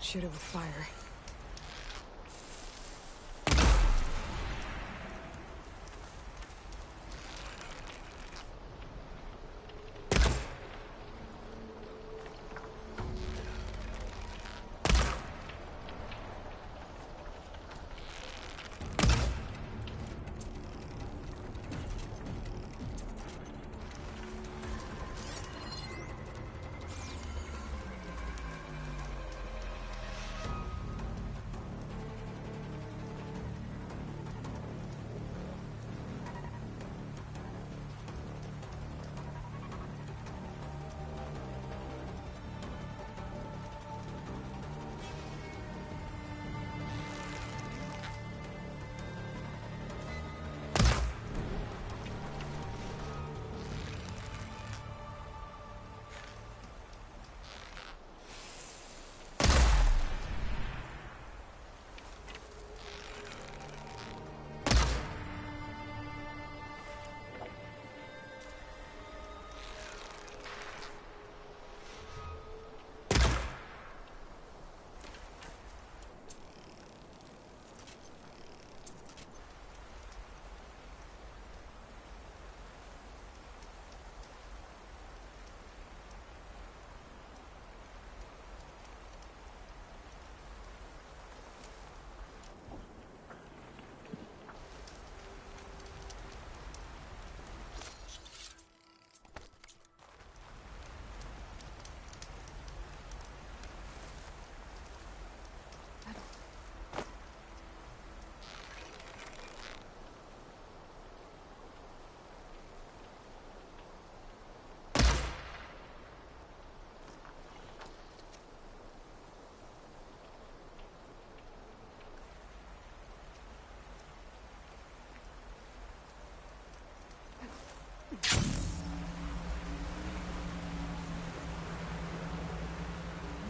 shoot it with fire.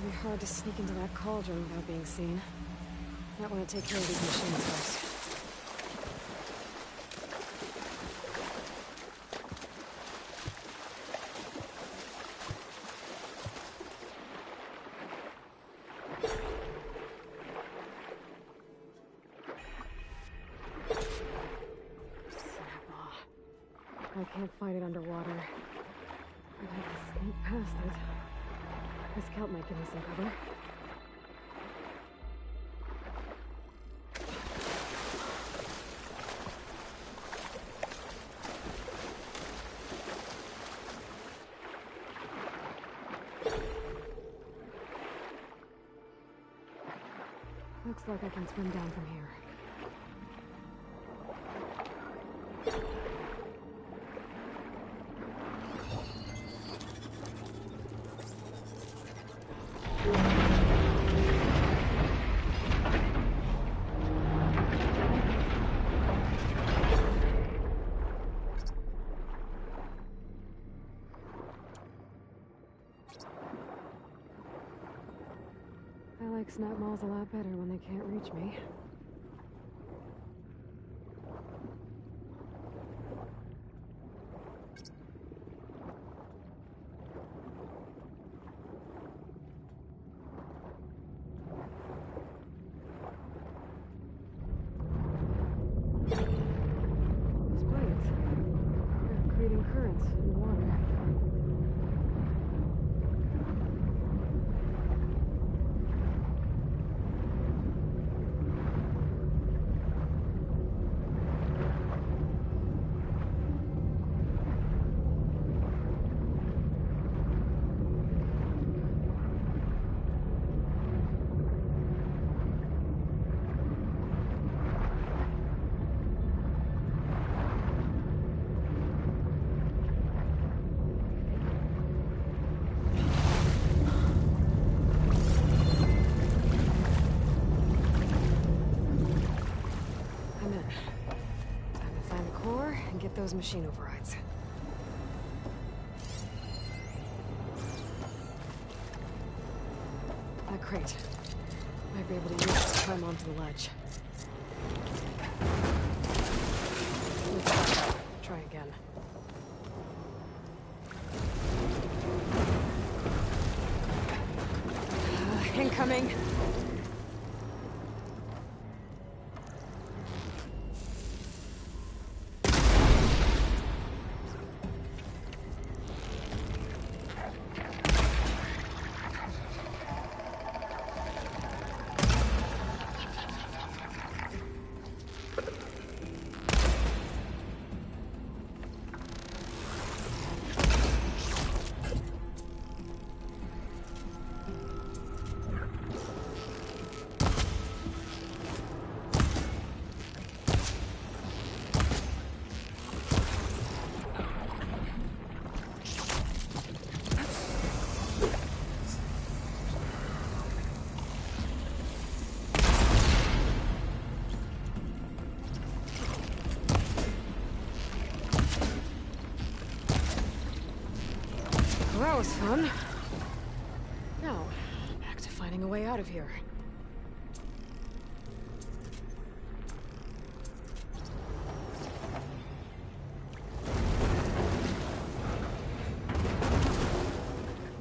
It'd be hard to sneak into that cauldron without being seen. Might want to take care of these machines first. I can't fight it underwater. I'd have to sneak past it. This kelp might give me some cover. Looks like I can swim down from here. I like snap malls a lot better when they can't reach me. Those blades, they're creating currents in the water. Get those machine overrides. That crate. Might be able to use it to climb onto the ledge. Try again. Incoming. was fun. Now, back to finding a way out of here.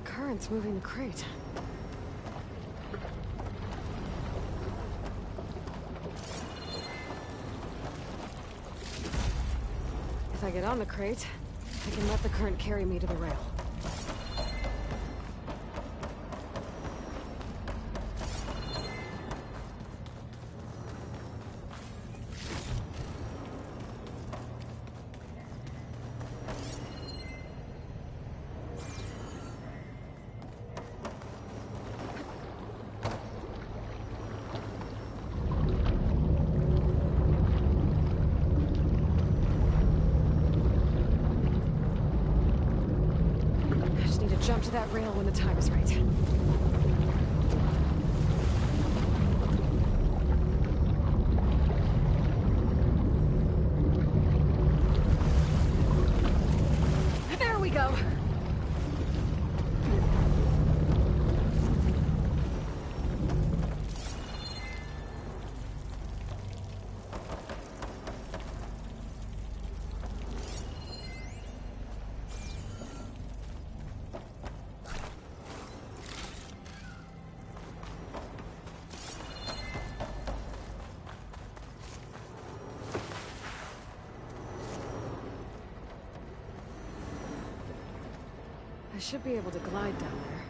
Current's moving the crate. If I get on the crate, I can let the current carry me to the rail. Jump to that rail when the time is right. There we go. I should be able to glide down there.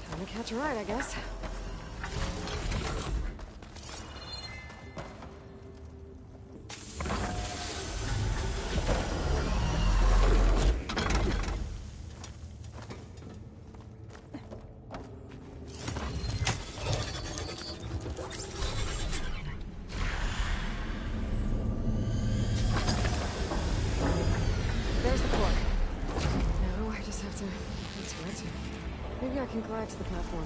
Time to catch a ride, I guess. Maybe I can glide to the platform.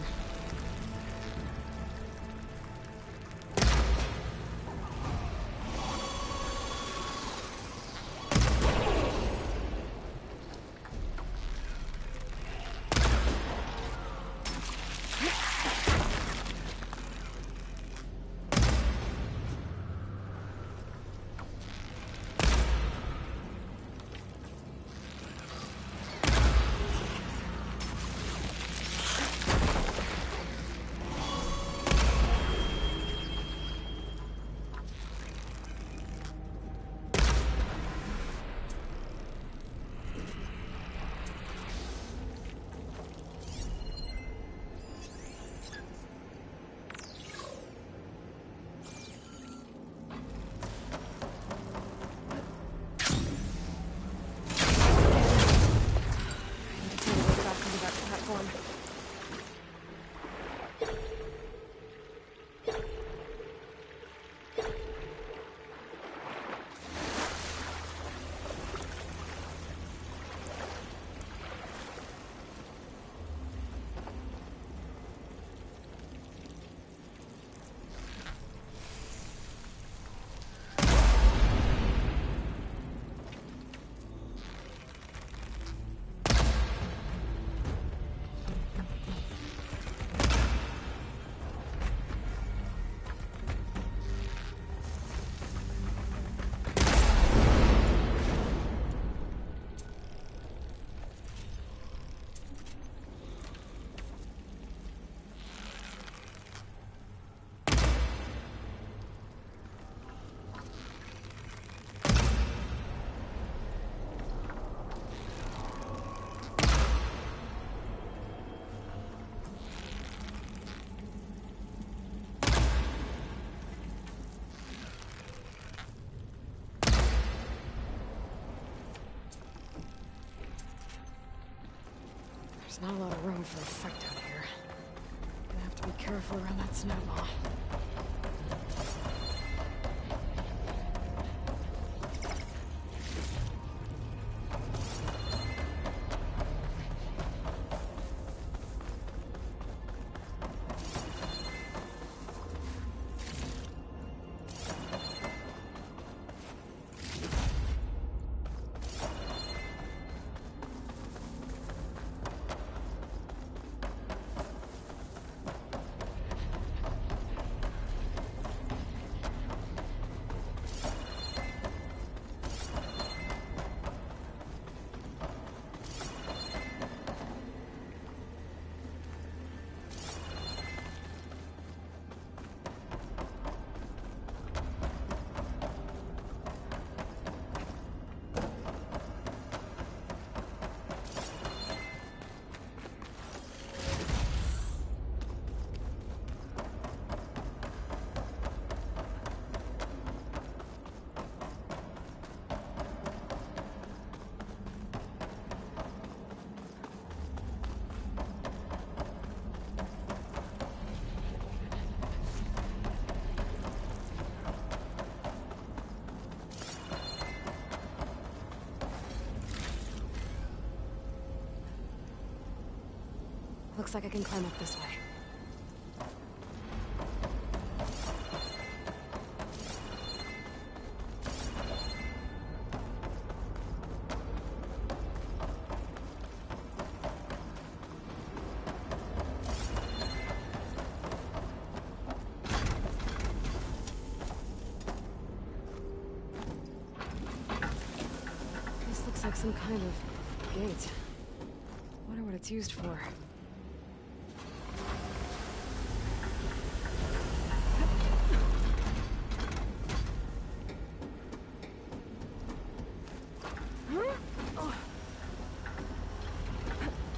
There's not a lot of room for a fight out here. Gonna have to be careful around that snowball. Looks like I can climb up this way. This looks like some kind of gate. Wonder what it's used for.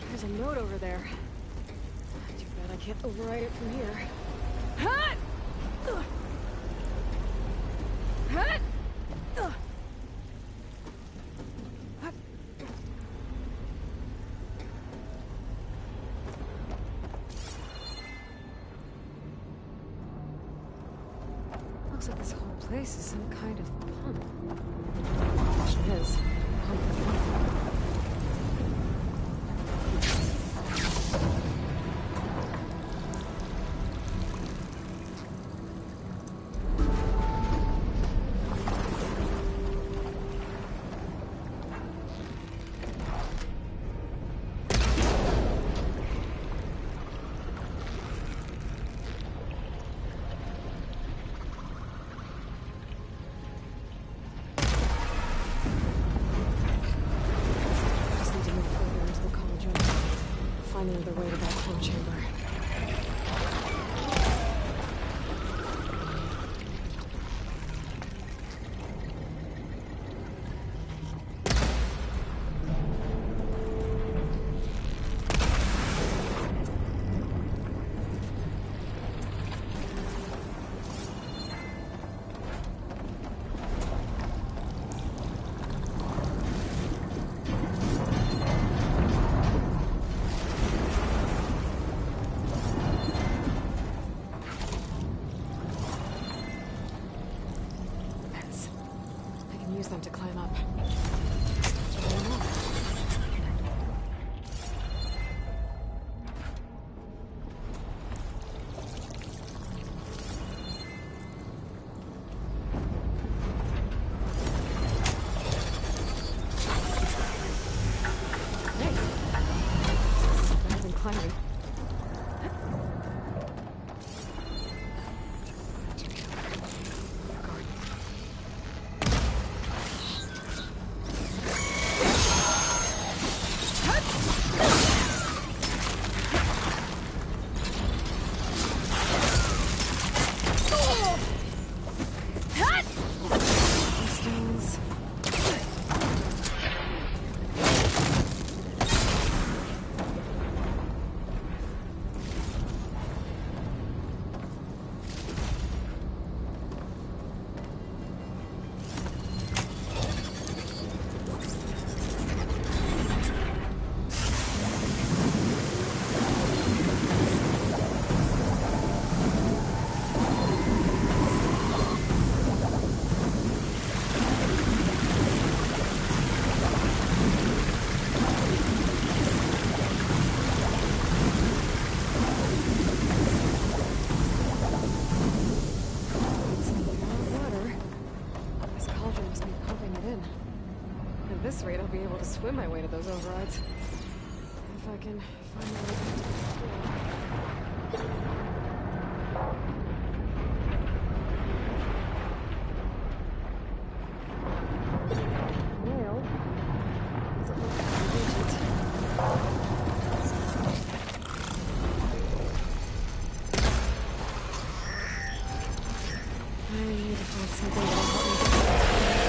There's a note over there. Too bad I can't override it from here. Looks like this whole place is some kind of pump. The question is, pump for what? Find another way to that clone chamber. Use them to climb up. Hey, this is better than climbing. At this rate, I'll be able to swim my way to those overrides. If I can find my way back to the school. Well, doesn't look like I can reach it. I need to find something that'll help me get there.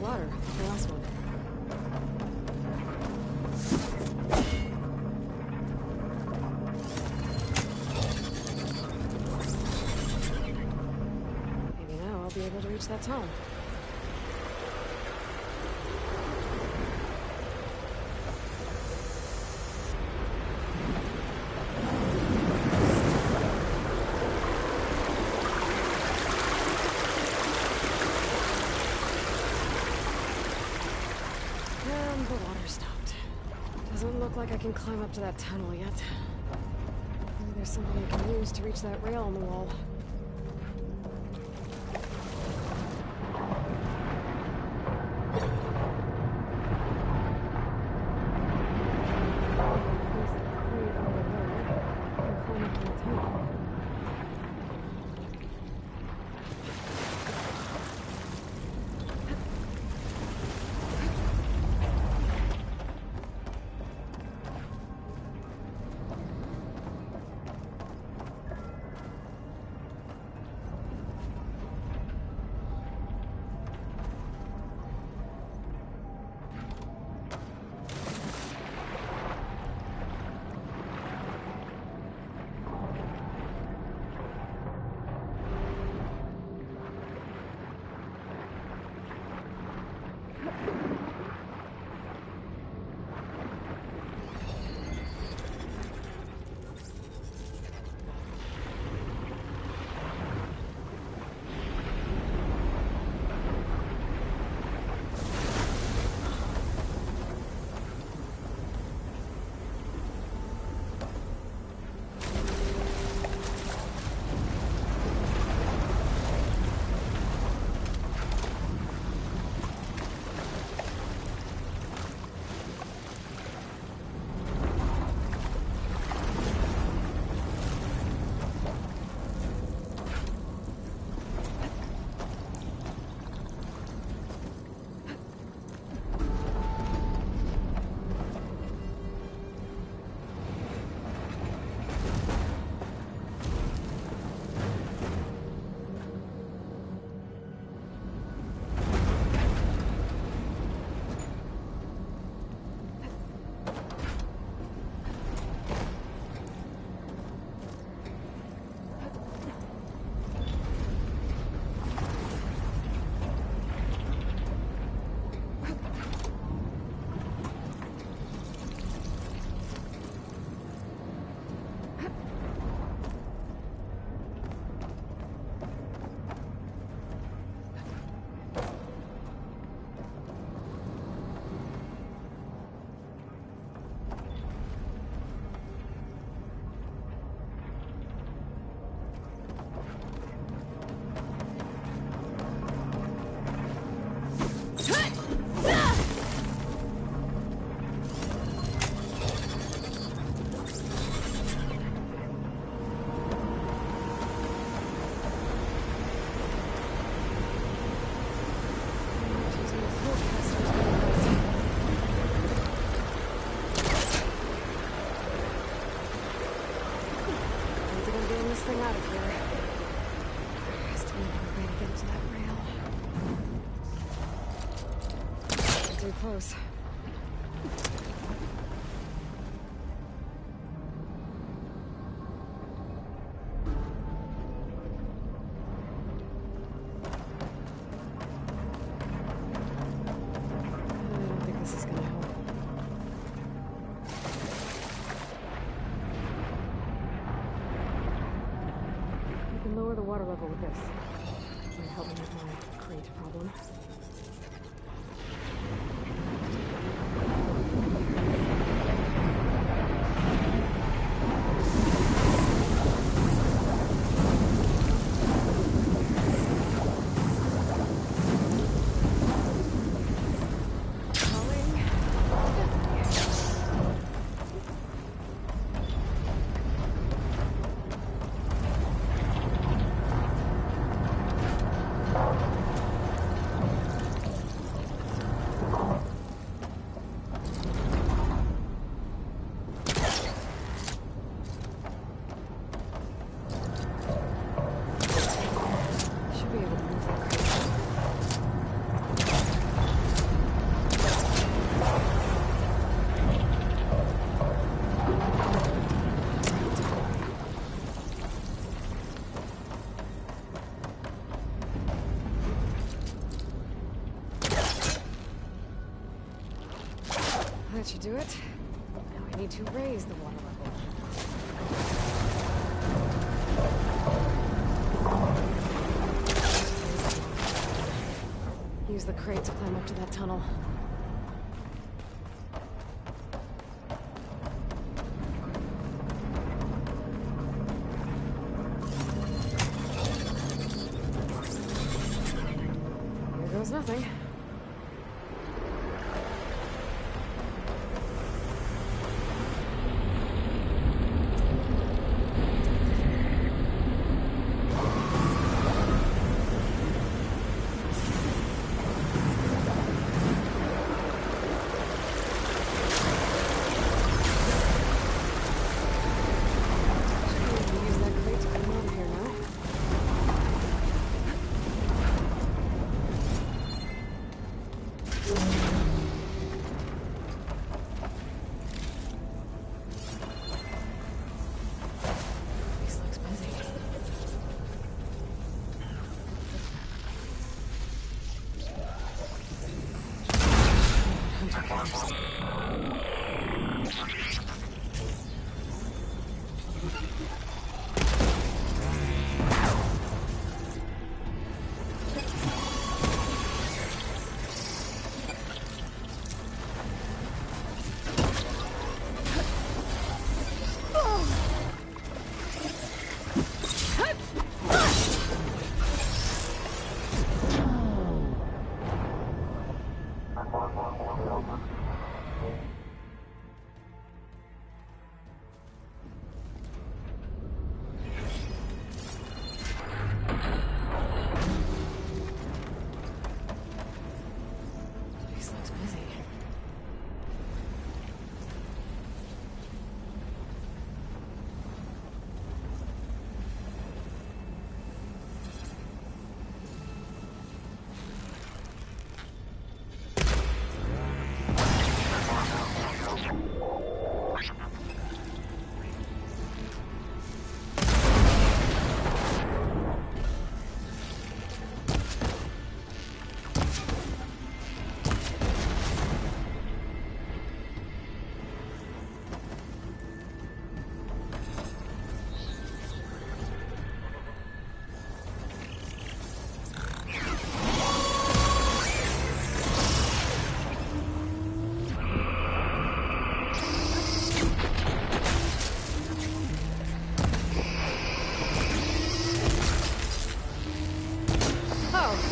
ladder, the last one. Maybe now I'll be able to reach that tunnel. And the water stopped. Doesn't look like I can climb up to that tunnel yet. Maybe there's something I can use to reach that rail on the wall. Thing out of here. There has to be another way to get to that rail. Too close. I don't think this is gonna help. Lower the water level with this. Might help me with my crate problem. That should do it. Now I need to raise the water level. Use the crate to climb up to that tunnel. Here goes nothing.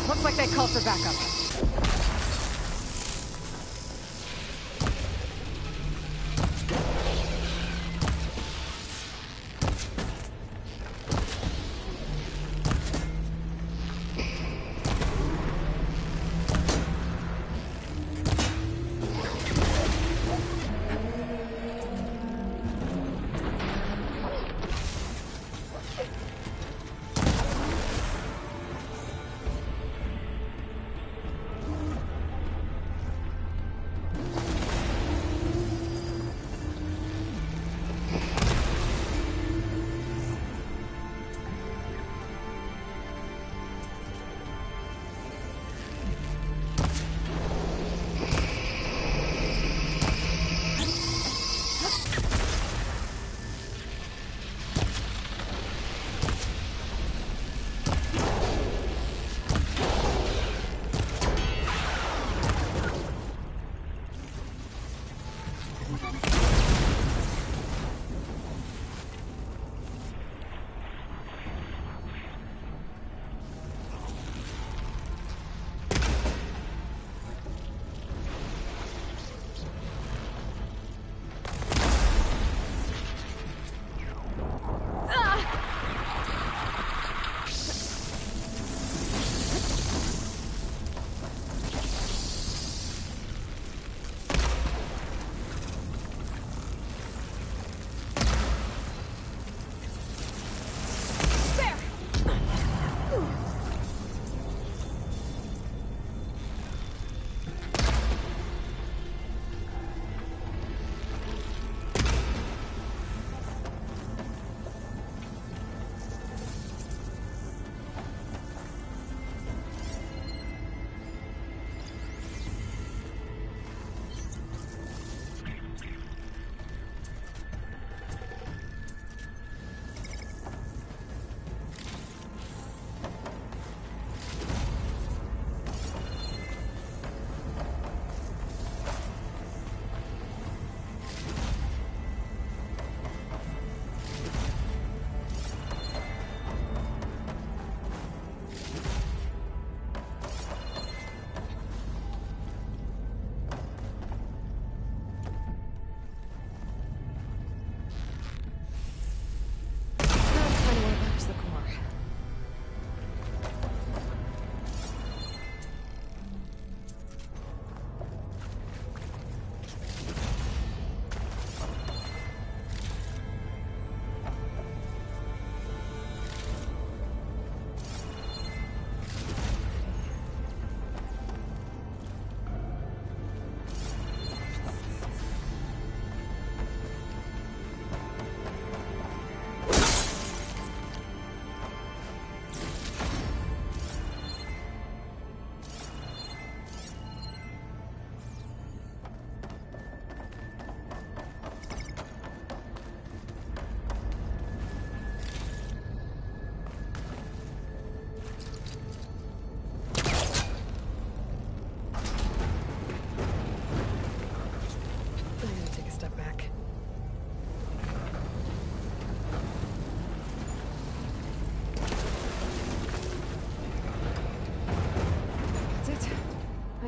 Looks like they called for backup.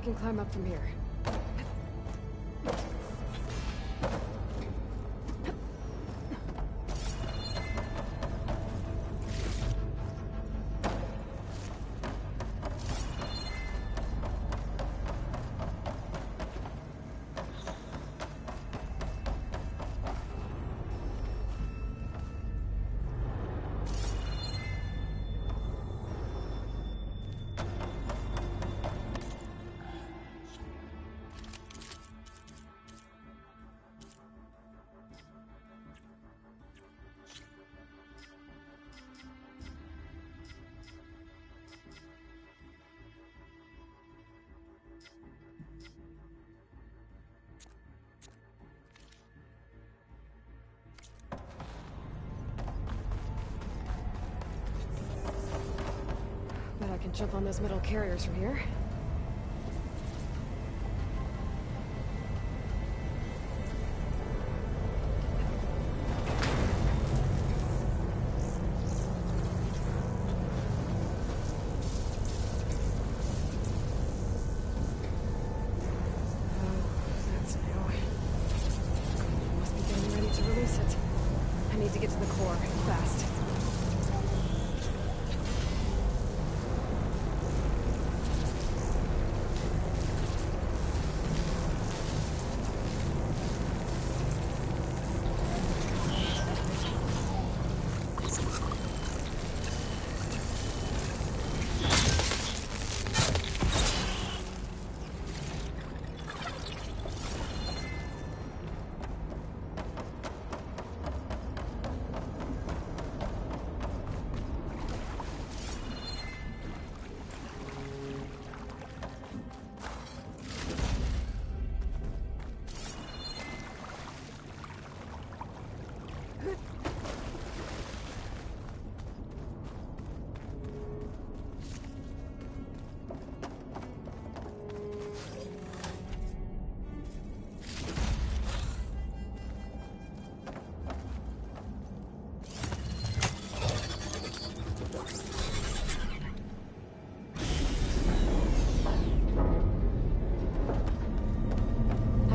can climb up from here. Bet I can jump on those metal carriers from here.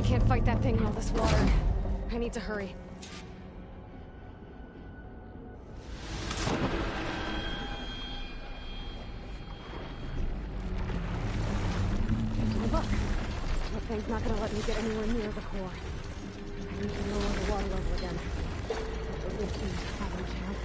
Can't fight that thing in all this water. I need to hurry. Oh, look! That thing's not gonna let me get anywhere near the core. I need to lower the water level again. It would be a fighting chance.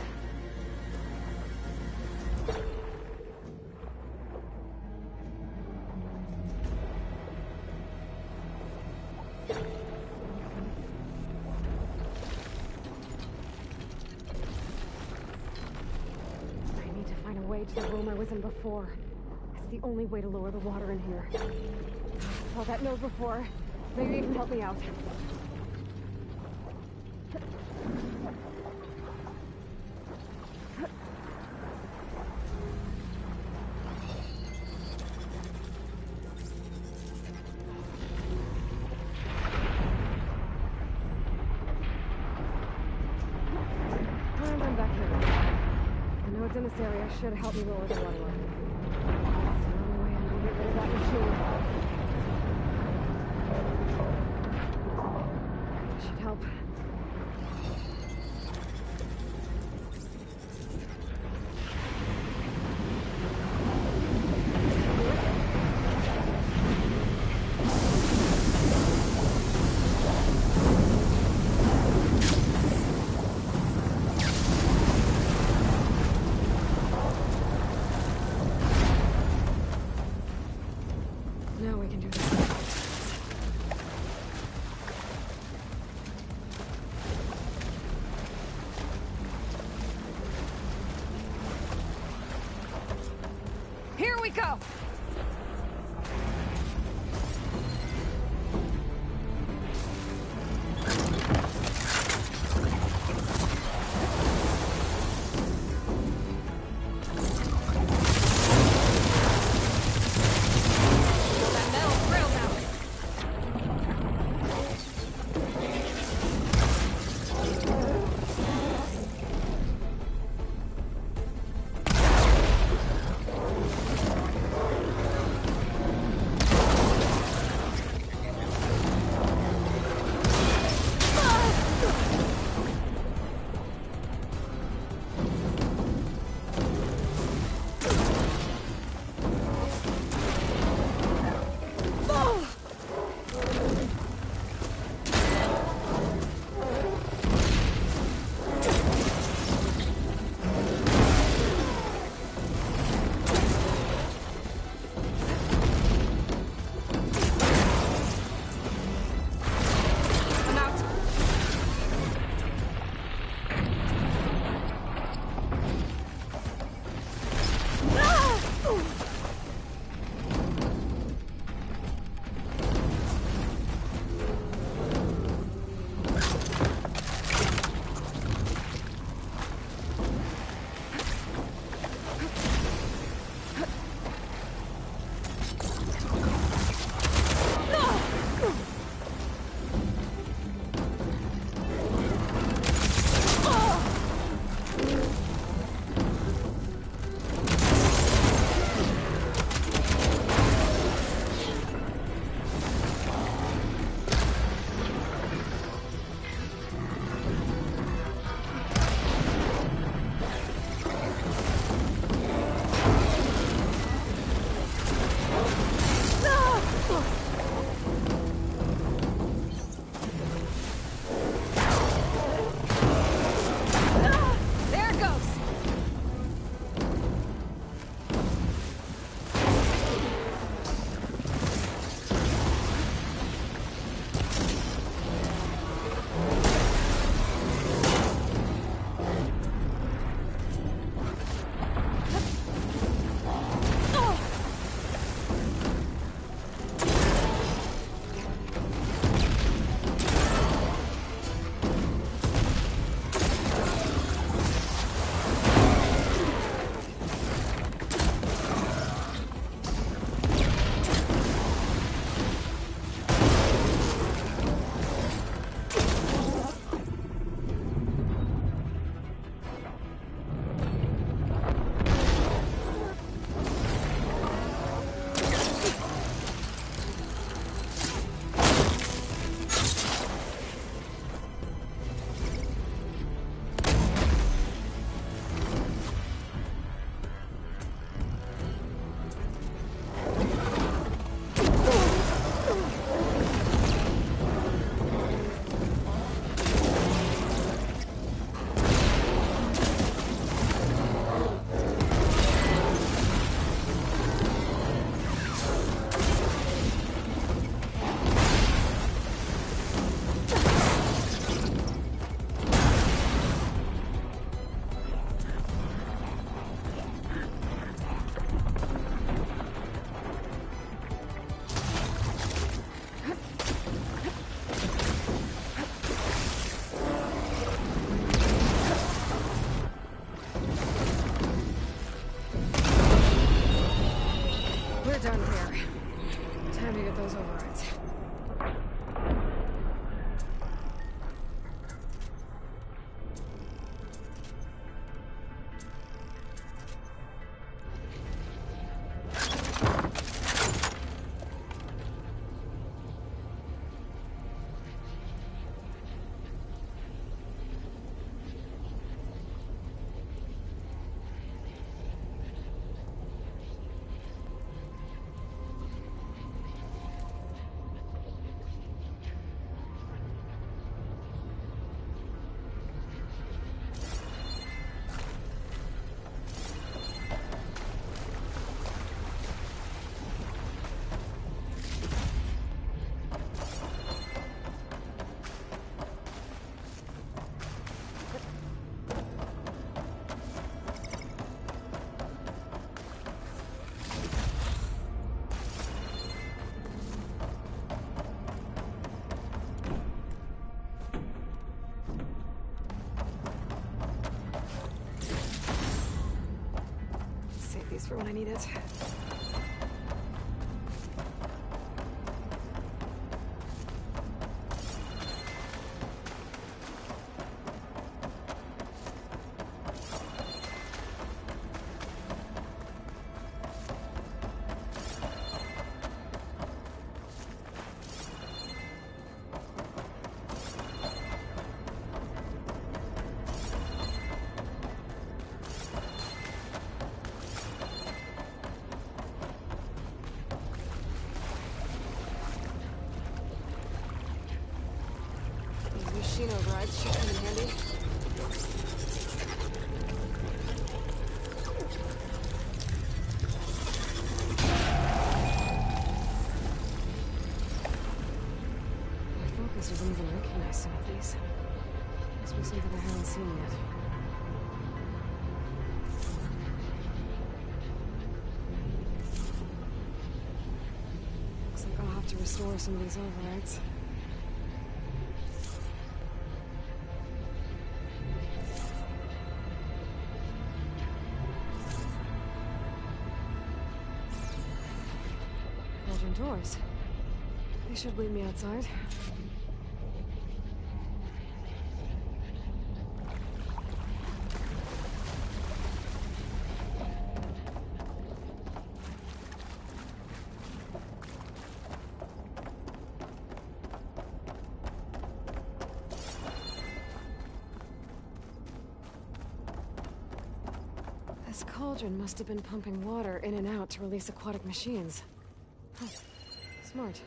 To the room I was in before. It's the only way to lower the water in here. Saw that node before. Maybe you can help me out. And I'm back here. I know it's in this area. Should help me lower the water level. That's the only way I'm gonna get rid of that machine. Should help. Now we can do this. Here we go! We're done here. Time to get those overrides. For when I need it. Machine overrides should come in handy. My focus doesn't even recognize some of these. Must be something I haven't seen yet. Looks like I'll have to restore some of these overrides. Doors. They should lead me outside. This cauldron must have been pumping water in and out to release aquatic machines. Huh. Smart.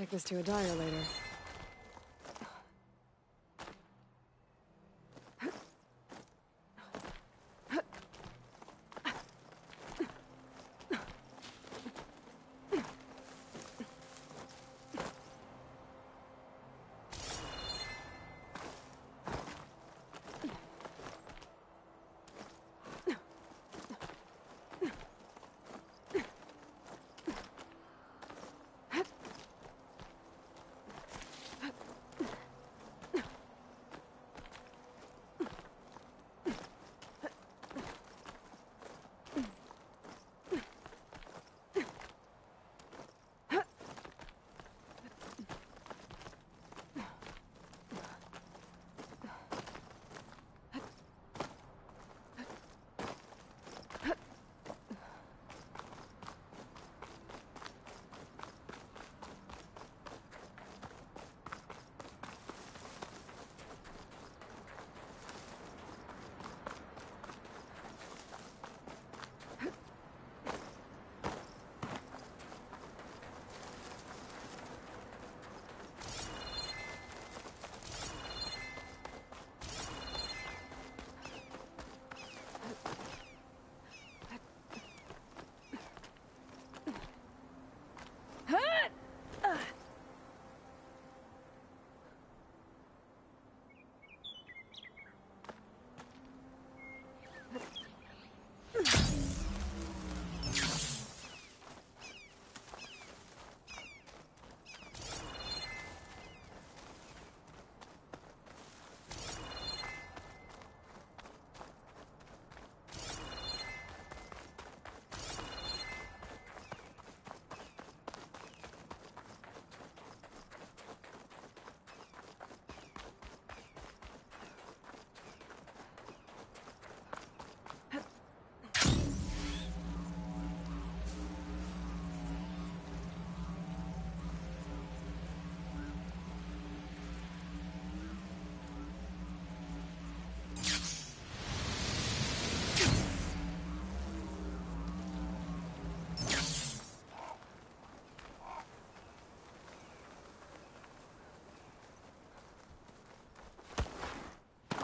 take this to a dyer later.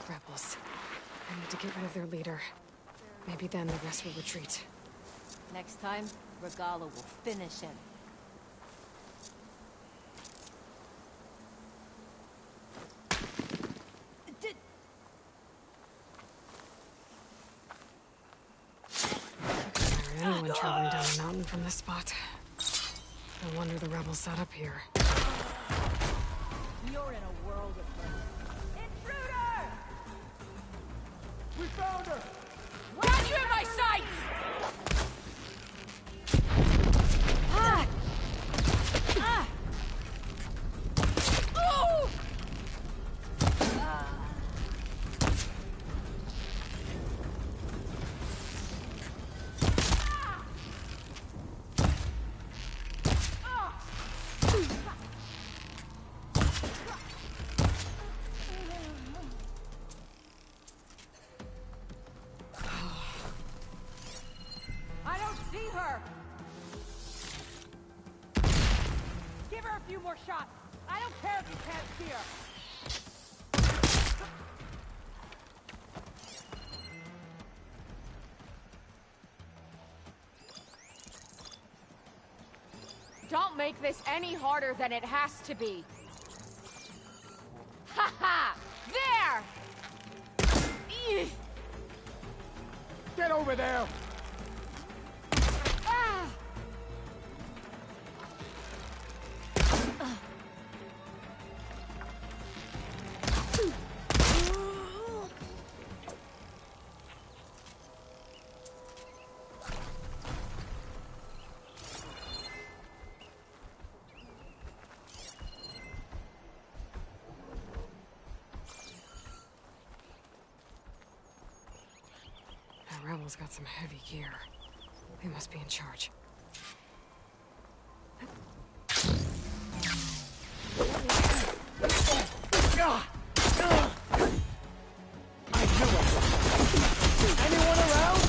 Rebels. I need to get rid of their leader. Maybe then the rest will retreat. Next time, Regala will finish him. Anyone traveling down the mountain from this spot. No wonder the rebels set up here. You're in a world of hurt. Intruder! We found her! Got you in my sights! Ah! Ah! Ooh! I don't see her! Give her a few more shots! I don't care if you can't see her! Don't make this any harder than it has to be. Ha ha! There! Eeh. Get over there! Ah! The rebels got some heavy gear. They must be in charge. I knew it! Anyone around?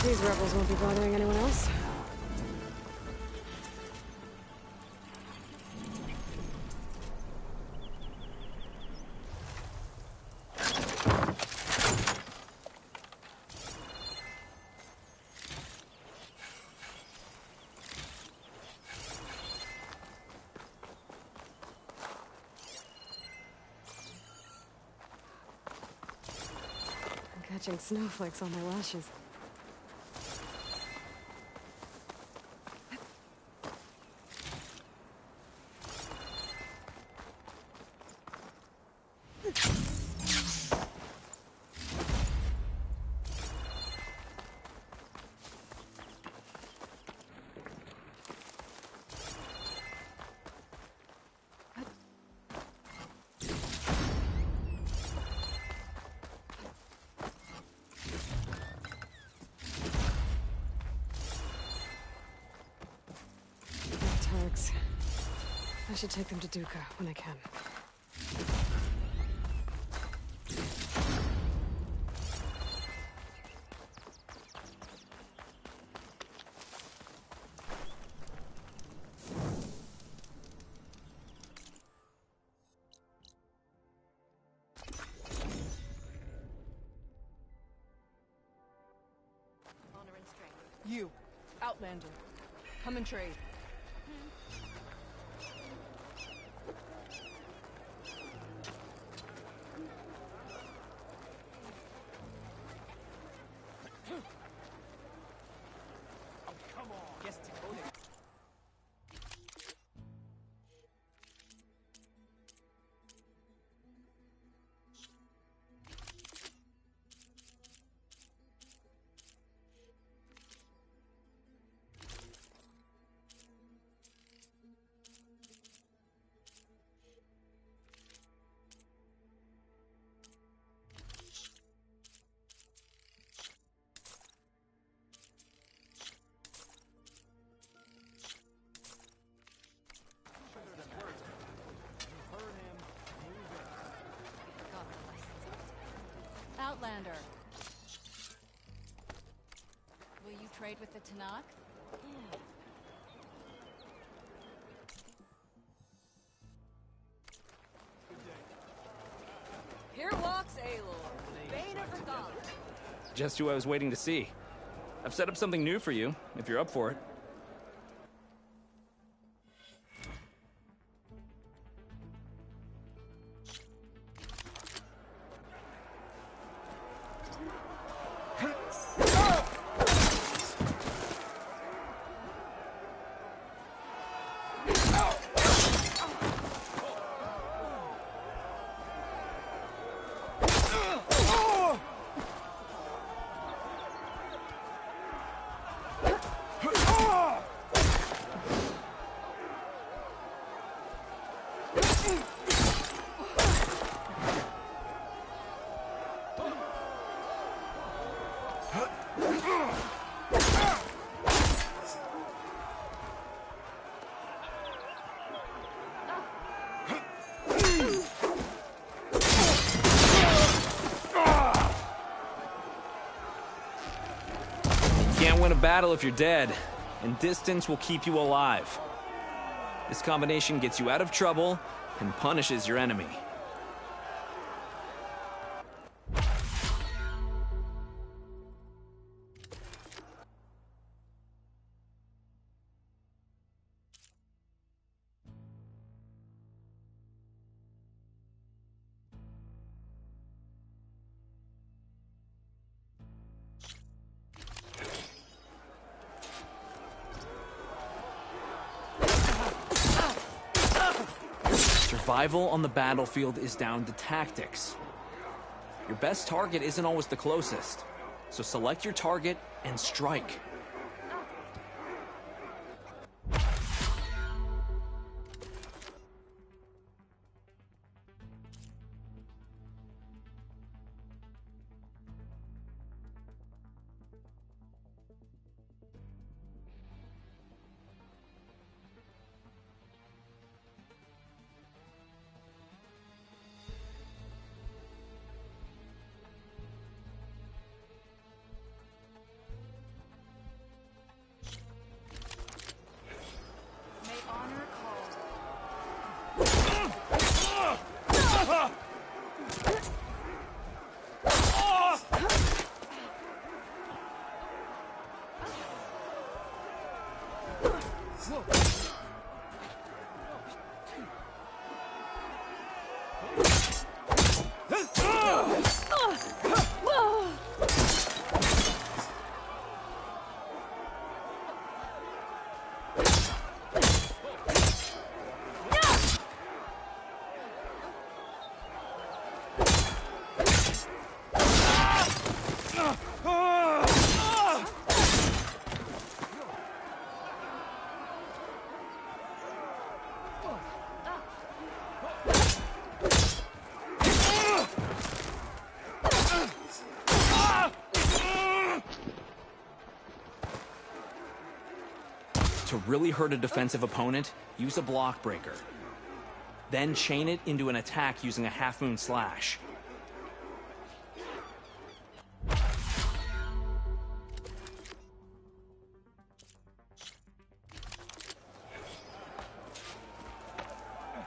these rebels won't be bothering anyone else. Catching snowflakes on my lashes. I should take them to Duca when I can. You, Outlander, come and trade. Outlander. Will you trade with the Tanakh? Here walks Aloy, Bane of Regalia. Just who I was waiting to see. I've set up something new for you, if you're up for it. Can't win a battle if you're dead, and distance will keep you alive. This combination gets you out of trouble and punishes your enemy. Survival on the battlefield is down to tactics. Your best target isn't always the closest, so select your target and strike. To really hurt a defensive opponent, use a block breaker. Then chain it into an attack using a half-moon slash.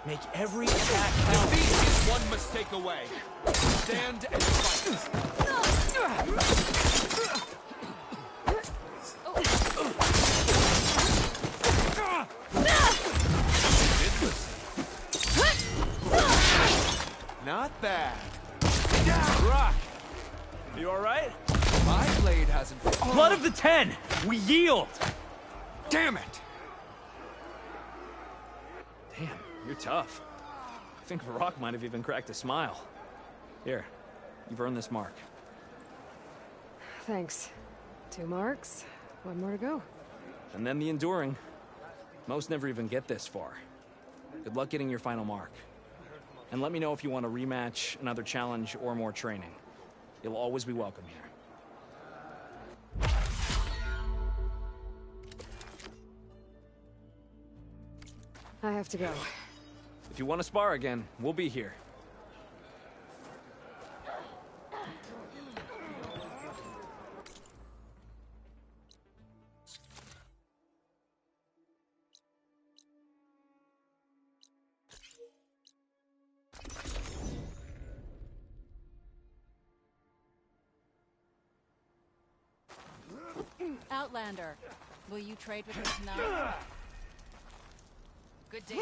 Make every attack count. Defeat is one mistake away. Stand and fight. Not bad. Rock, you all right? My blade hasn't... Blood of the 10! We yield! Damn it! Damn, you're tough. I think Varrock might have even cracked a smile. Here, you've earned this mark. Thanks. 2 marks. 1 more to go. And then the enduring. Most never even get this far. Good luck getting your final mark. And let me know if you want a rematch, another challenge, or more training. You'll always be welcome here. I have to go. If you want to spar again, we'll be here. Outlander, will you trade with me tonight? Good day.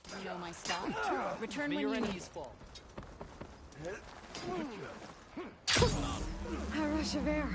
You know my stuff. Return when you need. A rush of air.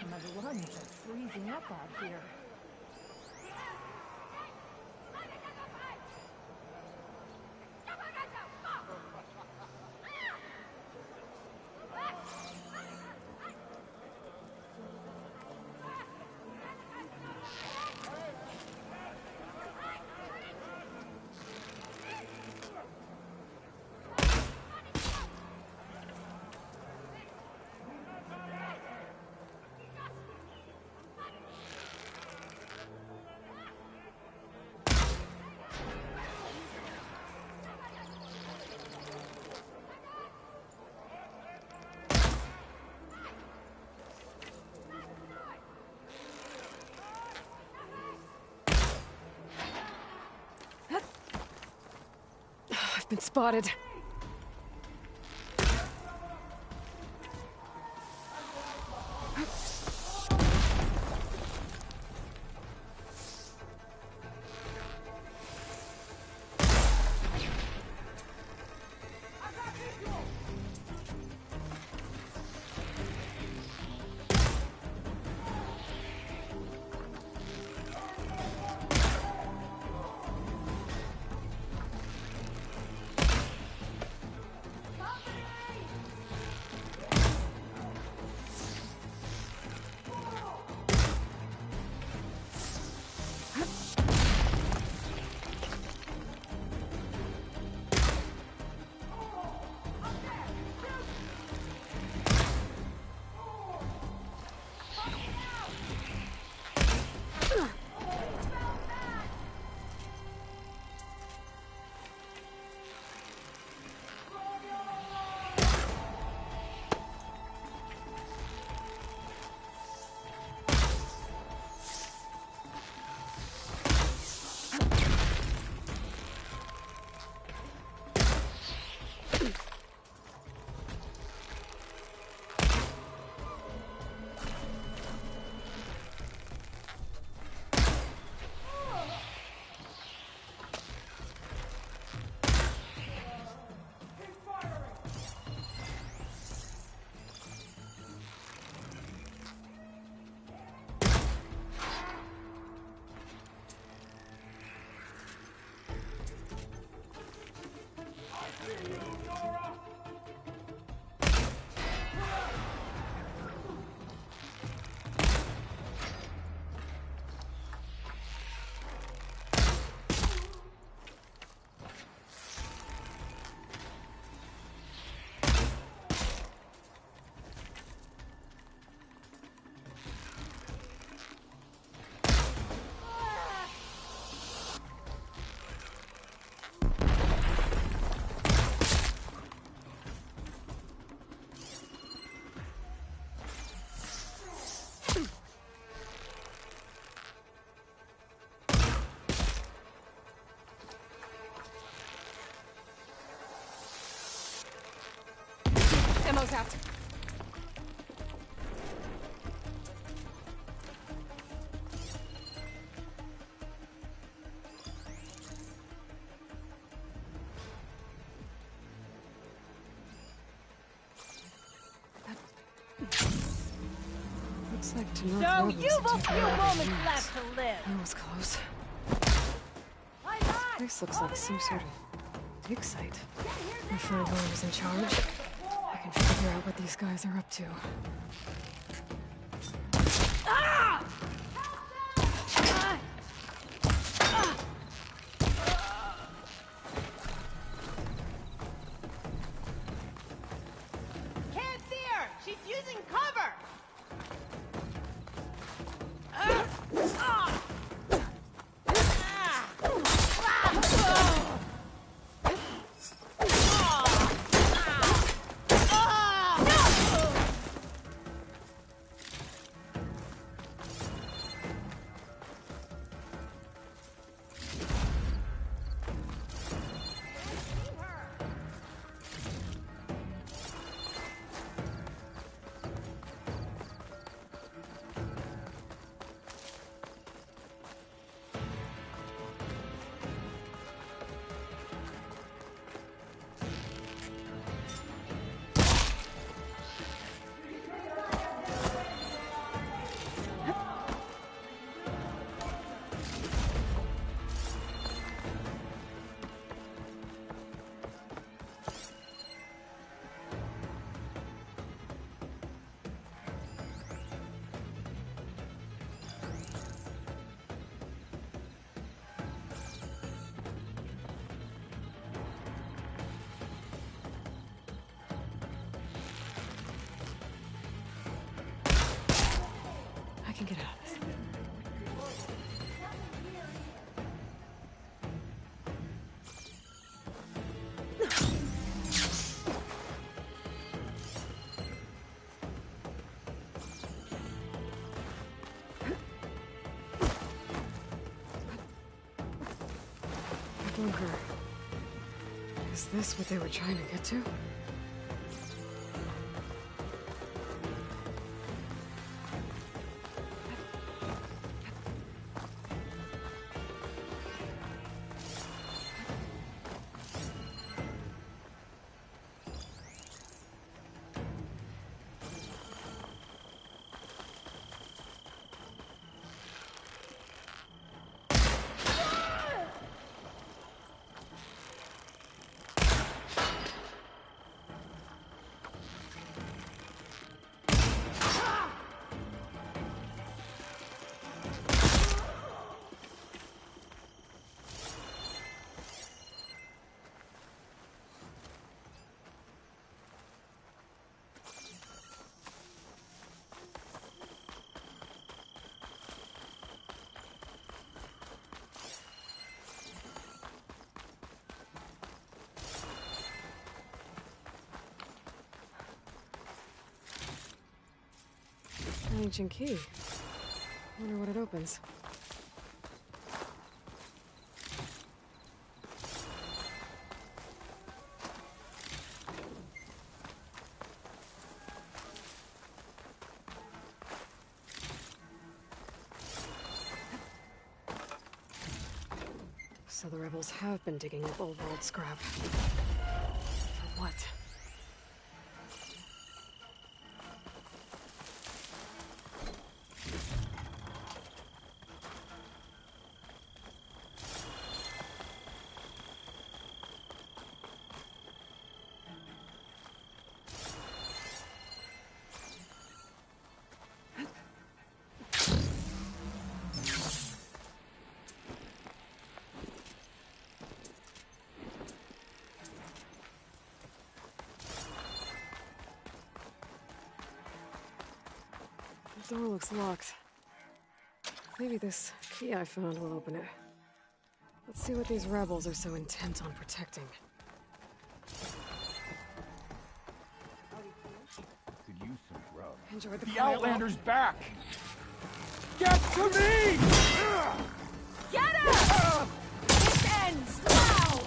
My lungs are freezing up out here. been spotted. Ammo's out. Looks like to North So Rebels you've a took few care of moments the left to live. That was close. I'm on. This looks like some sort of dig site. If whoever's in charge, I can figure out what these guys are up to. Can't see her. She's using cover. I can get out of this. Bunker. Is this what they were trying to get to? An ancient key. Wonder what it opens. So the rebels have been digging up old world scrap. For what? The door looks locked. Maybe this key I found will open it. Let's see what these rebels are so intent on protecting. Could use some grub. Enjoy the The quiet Outlander's back! Get to me! Get him! This ends now!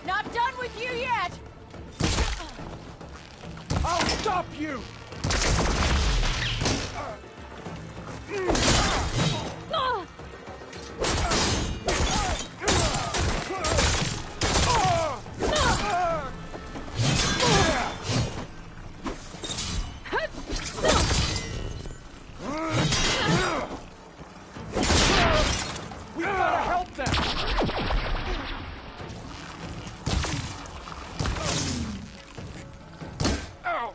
Not done with you yet! I'll stop you! We gotta help them! Ow!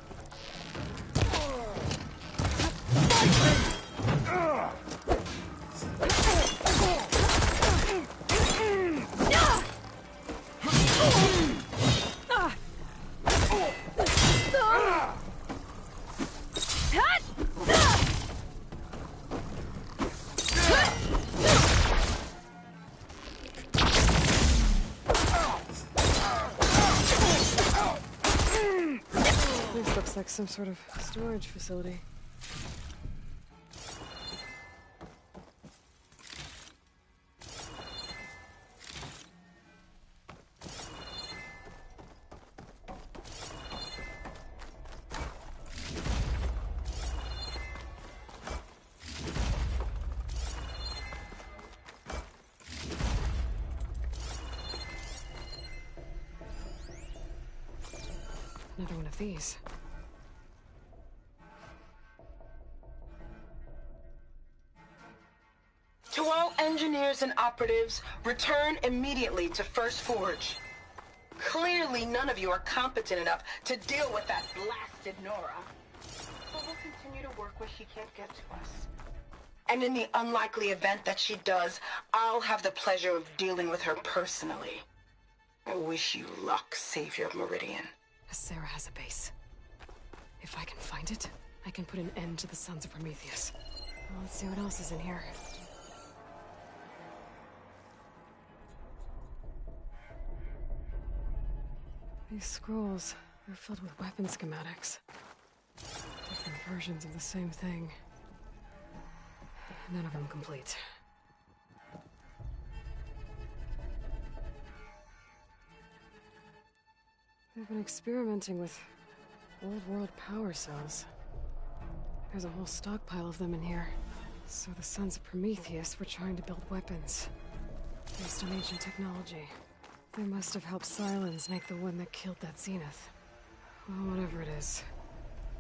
This looks like some sort of storage facility. Another one of these. To all engineers and operatives, return immediately to First Forge. Clearly none of you are competent enough to deal with that blasted Nora. So we'll continue to work where she can't get to us. And in the unlikely event that she does, I'll have the pleasure of dealing with her personally. I wish you luck, Savior of Meridian. Sarah has a base. If I can find it, I can put an end to the Sons of Prometheus. Well, let's see what else is in here. These scrolls. They're filled with weapon schematics. Different versions of the same thing. None of them complete. They've been experimenting with old world power cells. There's a whole stockpile of them in here. So the Sons of Prometheus were trying to build weapons based on ancient technology. They must have helped Silence make the one that killed that Zenith. Well, whatever it is.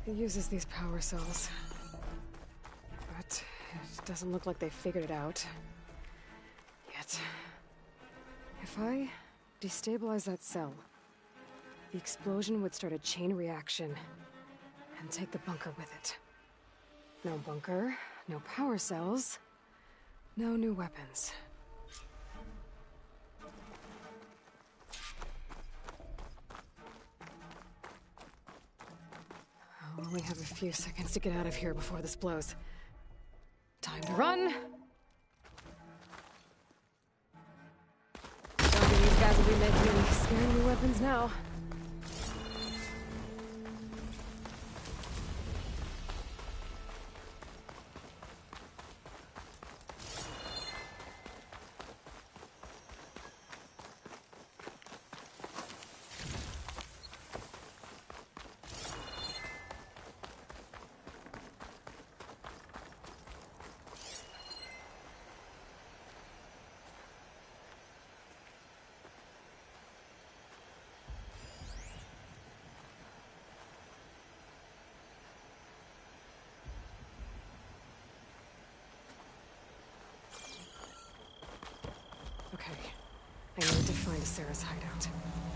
It uses these power cells. But it doesn't look like they figured it out. Yet. If I destabilize that cell, the explosion would start a chain reaction and take the bunker with it. No bunker, no power cells, no new weapons. I'll only have a few seconds to get out of here before this blows. Time to run! Don't think these guys will be making any scary new weapons now. Okay, I need to find Sarah's hideout.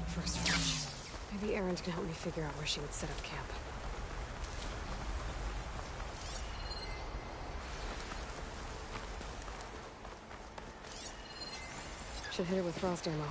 First watch. Maybe Aaron can help me figure out where she would set up camp. Should hit her with frost ammo.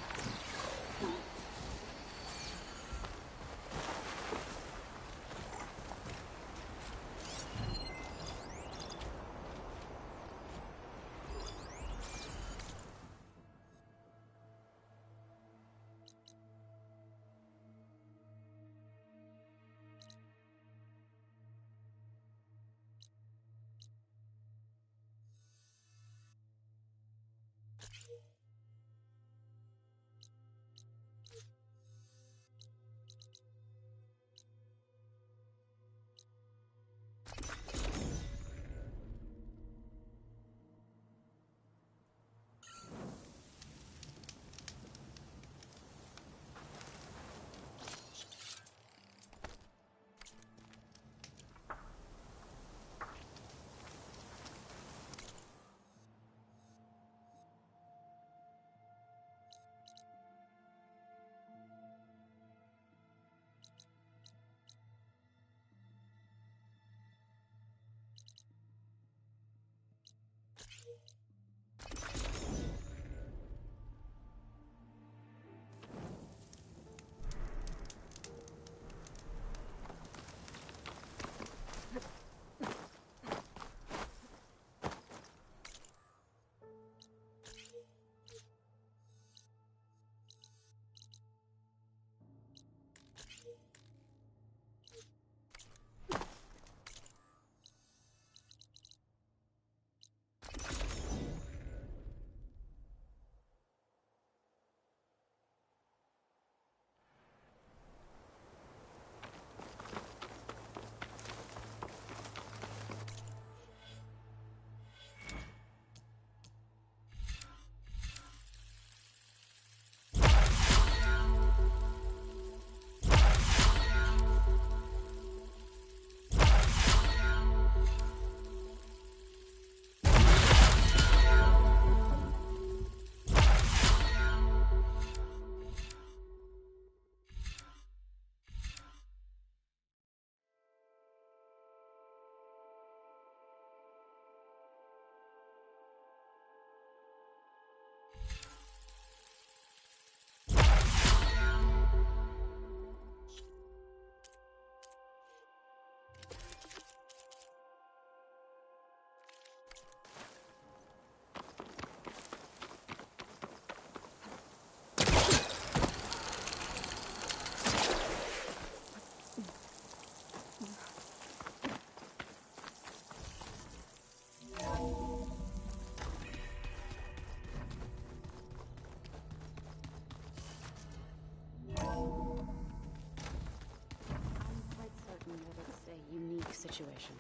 situation.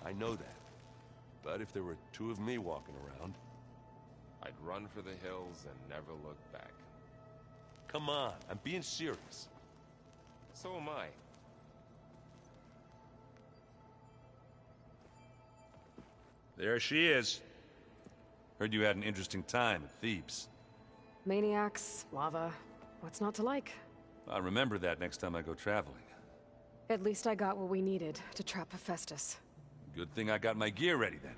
I know that. But if there were two of me walking around... I'd run for the hills and never look back. Come on, I'm being serious. So am I. There she is. Heard you had an interesting time at Thebes. Maniacs, lava. What's not to like? I'll remember that next time I go traveling. At least I got what we needed to trap Hephaestus. Good thing I got my gear ready then.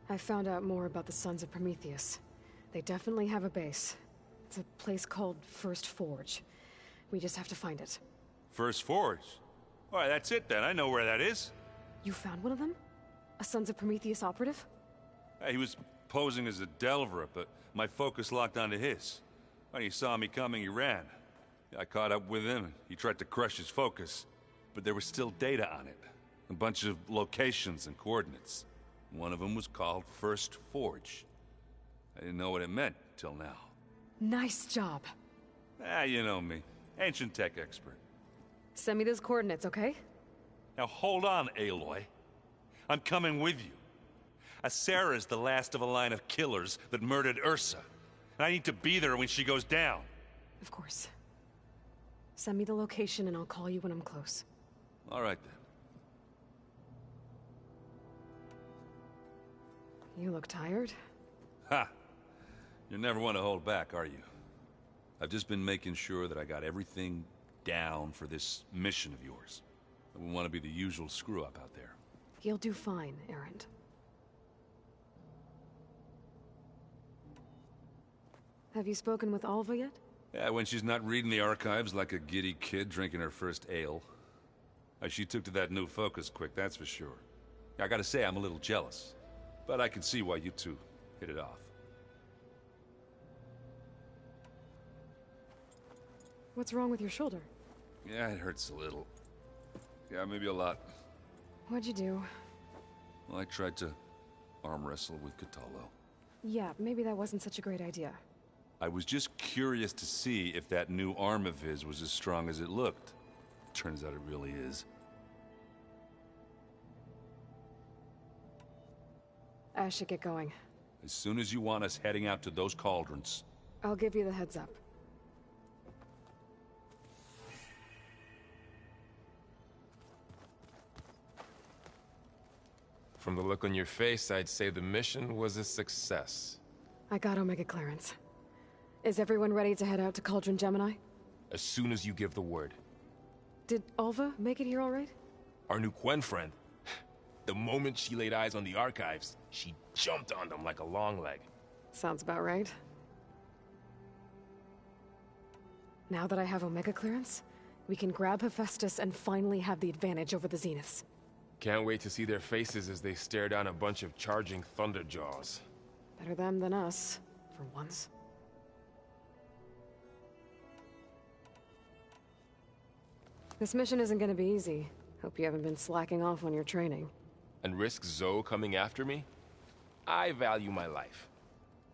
I found out more about the Sons of Prometheus. They definitely have a base. It's a place called First Forge. We just have to find it. First Forge? Alright, that's it then. I know where that is. You found one of them? A Sons of Prometheus operative? He was posing as a Delver, but my focus locked onto his. When he saw me coming, he ran. I caught up with him, and he tried to crush his focus. But there was still data on it. A bunch of locations and coordinates. One of them was called First Forge. I didn't know what it meant till now. Nice job. You know me. Ancient tech expert. Send me those coordinates, okay? Now hold on, Aloy. I'm coming with you. Sarah's the last of a line of killers that murdered Ursa. I need to be there when she goes down. Of course. Send me the location and I'll call you when I'm close. All right, then. You look tired. Ha! You're never one to hold back, are you? I've just been making sure that I got everything down for this mission of yours. I wouldn't want to be the usual screw-up out there. You'll do fine, Erend. Have you spoken with Alva yet? Yeah, when she's not reading the archives like a giddy kid drinking her first ale. She took to that new focus quick, that's for sure. I gotta say, I'm a little jealous. But I can see why you two hit it off. What's wrong with your shoulder? Yeah, it hurts a little. Yeah, maybe a lot. What'd you do? Well, I tried to arm wrestle with Cthulhu. Yeah, maybe that wasn't such a great idea. I was just curious to see if that new arm of his was as strong as it looked. Turns out it really is. I should get going. As soon as you want us heading out to those cauldrons. I'll give you the heads up. From the look on your face, I'd say the mission was a success. I got Omega clearance. Is everyone ready to head out to Cauldron Gemini? As soon as you give the word. Did Alva make it here all right? Our new Quen friend. The moment she laid eyes on the archives, she jumped on them like a long leg. Sounds about right. Now that I have Omega clearance, we can grab Hephaestus and finally have the advantage over the Zeniths. Can't wait to see their faces as they stare down a bunch of charging Thunderjaws. Better them than us, for once. This mission isn't gonna be easy. Hope you haven't been slacking off on your training. And risk Zoe coming after me? I value my life.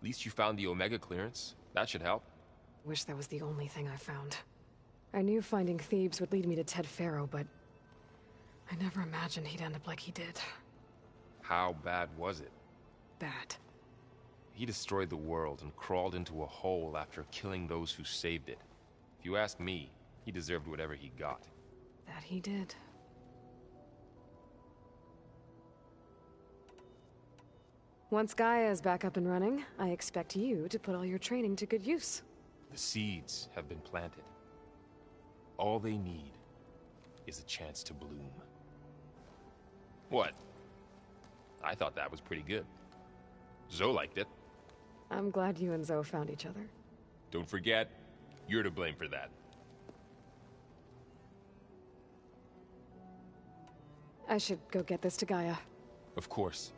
At least you found the Omega clearance. That should help. Wish that was the only thing I found. I knew finding Thebes would lead me to Ted Faro, but I never imagined he'd end up like he did. How bad was it? Bad. He destroyed the world and crawled into a hole after killing those who saved it. If you ask me, he deserved whatever he got. That he did. Once Gaia is back up and running, I expect you to put all your training to good use. The seeds have been planted. All they need is a chance to bloom. What? I thought that was pretty good. Zoe liked it. I'm glad you and Zoe found each other. Don't forget, you're to blame for that. I should go get this to Gaia. Of course.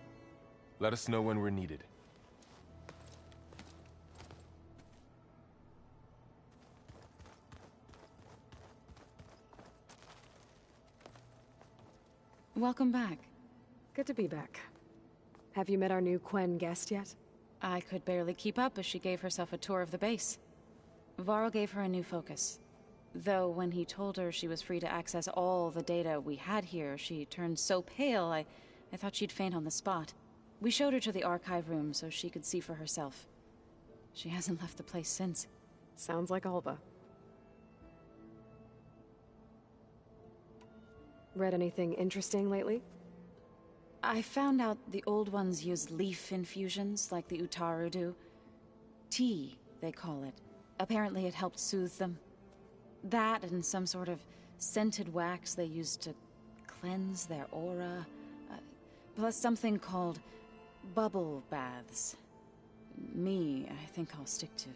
Let us know when we're needed. Welcome back. Good to be back. Have you met our new Quen guest yet? I could barely keep up as she gave herself a tour of the base. Varl gave her a new focus. Though when he told her she was free to access all the data we had here, she turned so pale, I thought she'd faint on the spot. We showed her to the archive room so she could see for herself. She hasn't left the place since. Sounds like Alba. Read anything interesting lately? I found out the old ones use leaf infusions like the Utaru do. Tea, they call it. Apparently it helped soothe them. That and some sort of scented wax they used to cleanse their aura. Plus something called bubble baths. Me, I think I'll stick to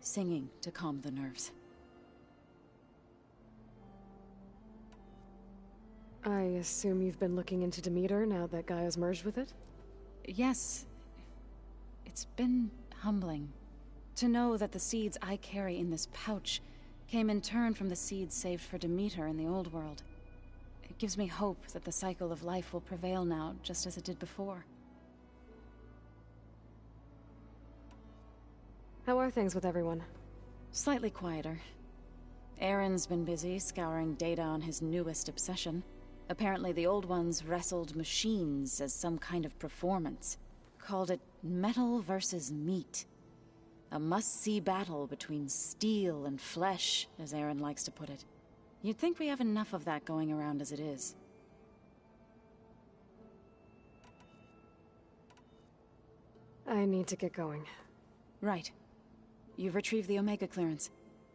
singing to calm the nerves. I assume you've been looking into Demeter now that Gaia's merged with it? Yes. It's been humbling to know that the seeds I carry in this pouch came in turn from the seeds saved for Demeter in the old world. It gives me hope that the cycle of life will prevail now, just as it did before. How are things with everyone? Slightly quieter. Aaron's been busy scouring data on his newest obsession. Apparently the old ones wrestled machines as some kind of performance. Called it metal versus meat. A must-see battle between steel and flesh, as Aaron likes to put it. You'd think we have enough of that going around as it is. I need to get going. Right. You've retrieved the Omega clearance.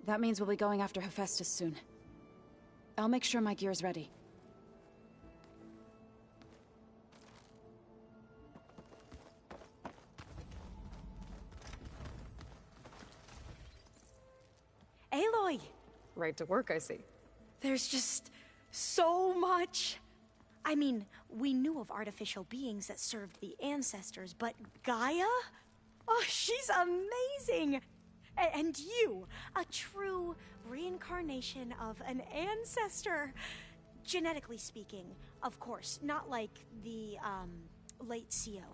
That means we'll be going after Hephaestus soon. I'll make sure my gear's ready. Aloy! Right to work, I see. There's just so much. I mean, we knew of artificial beings that served the ancestors, but Gaia? Oh, she's amazing! And you, a true reincarnation of an ancestor. Genetically speaking, of course, not like the, late CO.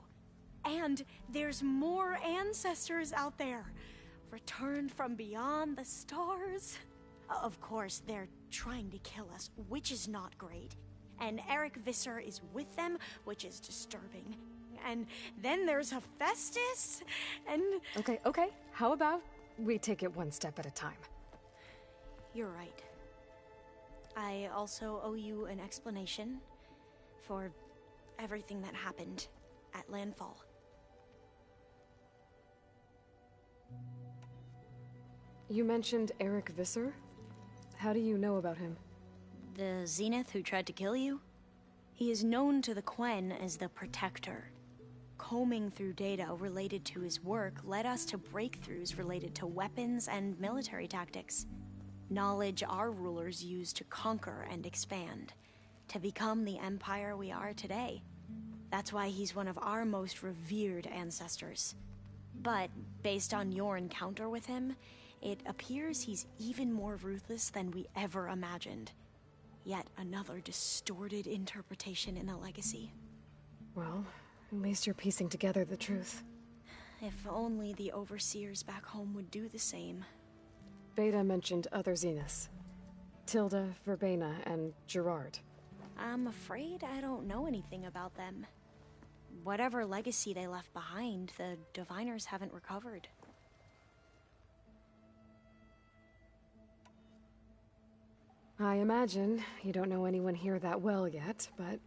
And there's more ancestors out there, returned from beyond the stars. Of course, they're trying to kill us, which is not great. And Eric Visser is with them, which is disturbing. And then there's Hephaestus, and... Okay. How about we take it one step at a time? You're right. I also owe you an explanation for everything that happened at Landfall. You mentioned Eric Visser? How do you know about him? The Zenith who tried to kill you? He is known to the Quen as the Protector. Combing through data related to his work led us to breakthroughs related to weapons and military tactics. Knowledge our rulers used to conquer and expand, to become the empire we are today. That's why he's one of our most revered ancestors. But based on your encounter with him, it appears he's even more ruthless than we ever imagined. Yet another distorted interpretation in the legacy. Well, at least you're piecing together the truth. If only the overseers back home would do the same. Beta mentioned other Zeniths. Tilda, Verbena, and Gerard. I'm afraid I don't know anything about them. Whatever legacy they left behind, the Diviners haven't recovered. I imagine you don't know anyone here that well yet, but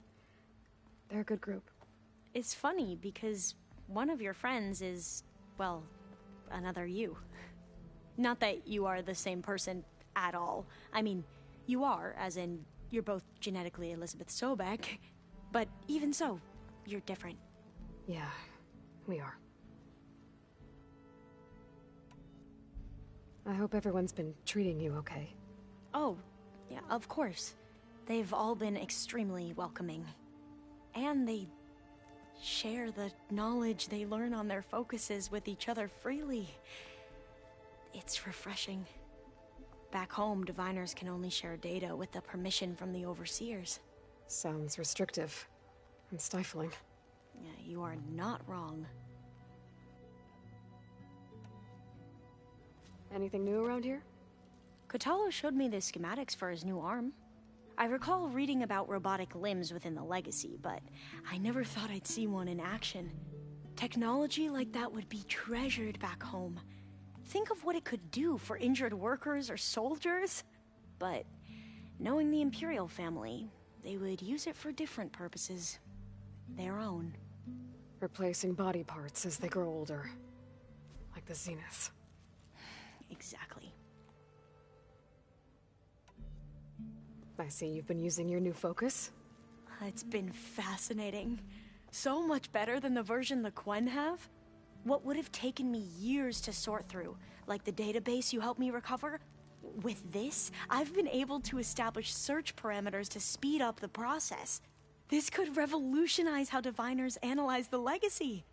they're a good group. It's funny because one of your friends is, well, another you. Not that you are the same person at all. I mean, you are, as in, you're both genetically Elizabeth Sobek, but even so, you're different. Yeah, we are. I hope everyone's been treating you okay. Oh, yeah, of course. They've all been extremely welcoming. And they share the knowledge they learn on their focuses with each other freely. It's refreshing. Back home, Diviners can only share data with the permission from the Overseers. Sounds restrictive and stifling. Yeah, you are not wrong. Anything new around here? Kotallo showed me the schematics for his new arm. I recall reading about robotic limbs within the Legacy, but I never thought I'd see one in action. Technology like that would be treasured back home. Think of what it could do for injured workers or soldiers. But knowing the Imperial family, they would use it for different purposes. Their own. Replacing body parts as they grow older. Like the Zeniths. Exactly. I see you've been using your new focus. It's been fascinating. So much better than the version the Quen have. What would have taken me years to sort through, like the database you helped me recover, with this, I've been able to establish search parameters to speed up the process. This could revolutionize how diviners analyze the Legacy.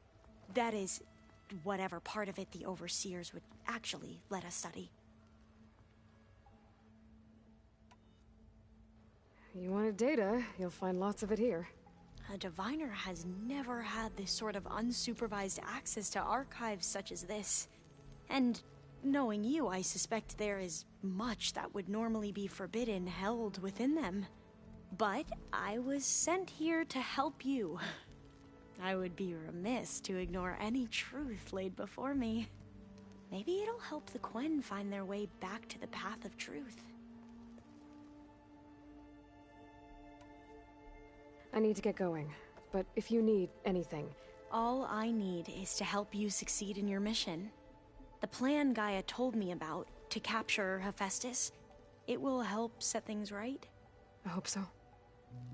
That is, whatever part of it the Overseers would actually let us study. You wanted data, you'll find lots of it here. A diviner has never had this sort of unsupervised access to archives such as this. And knowing you, I suspect there is much that would normally be forbidden held within them. But I was sent here to help you. I would be remiss to ignore any truth laid before me. Maybe it'll help the Quen find their way back to the path of truth. I need to get going, but if you need anything... All I need is to help you succeed in your mission. The plan Gaia told me about, to capture Hephaestus, it will help set things right. I hope so.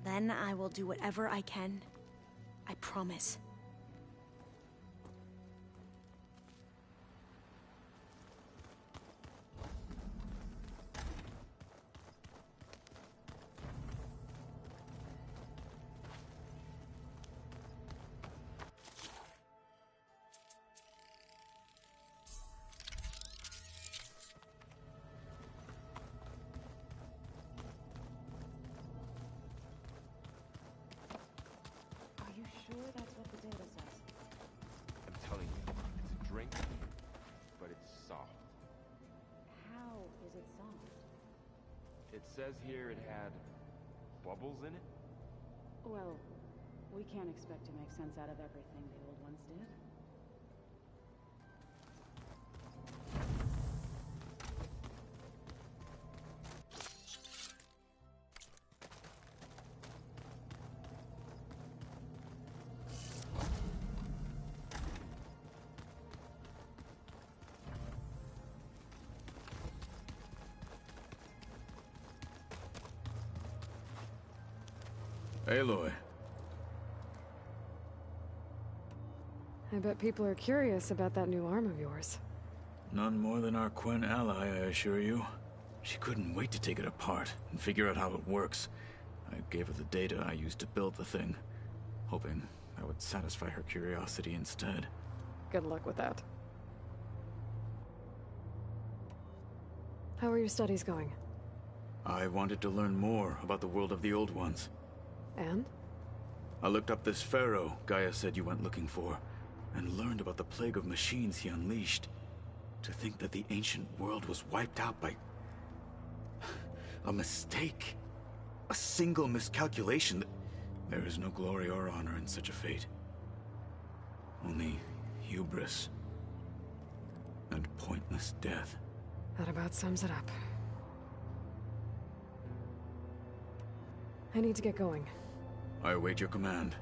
Then I will do whatever I can. I promise. It says here it had bubbles in it? Well, we can't expect to make sense out of everything the old ones did. Aloy. I bet people are curious about that new arm of yours. None more than our Quen ally, I assure you. She couldn't wait to take it apart and figure out how it works. I gave her the data I used to build the thing, hoping that would satisfy her curiosity instead. Good luck with that. How are your studies going? I wanted to learn more about the world of the Old Ones. And? I looked up this pharaoh Gaia said you went looking for, and learned about the plague of machines he unleashed. To think that the ancient world was wiped out by... a mistake. A single miscalculation. There is no glory or honor in such a fate. Only hubris. And pointless death. That about sums it up. I need to get going. I await your command.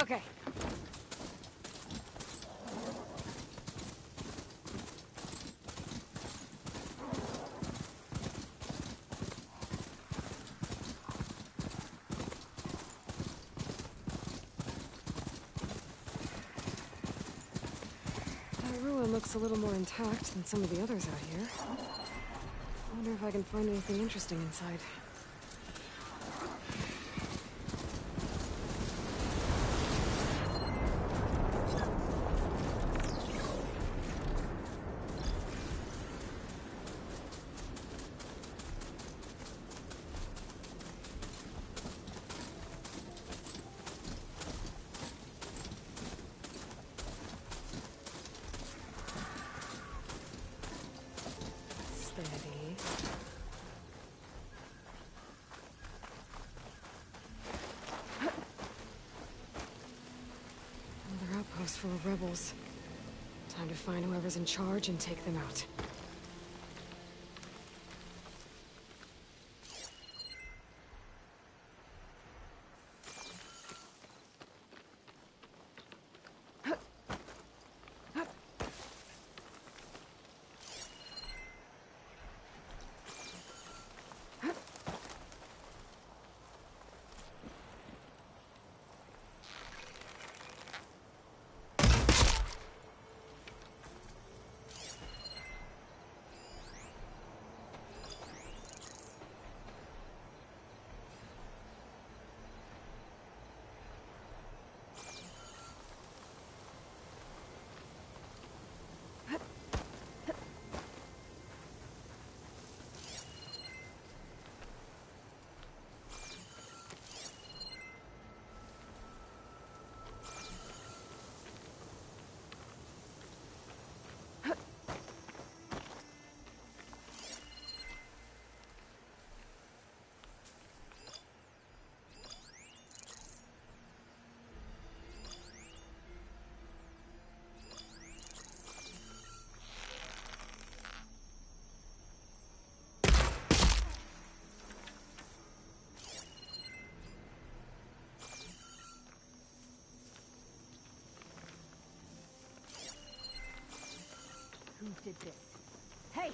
Okay. That ruin looks a little more intact than some of the others out here. I wonder if I can find anything interesting inside. Steady. Another outpost full of rebels. Time to find whoever's in charge and take them out. Who did this? Hey!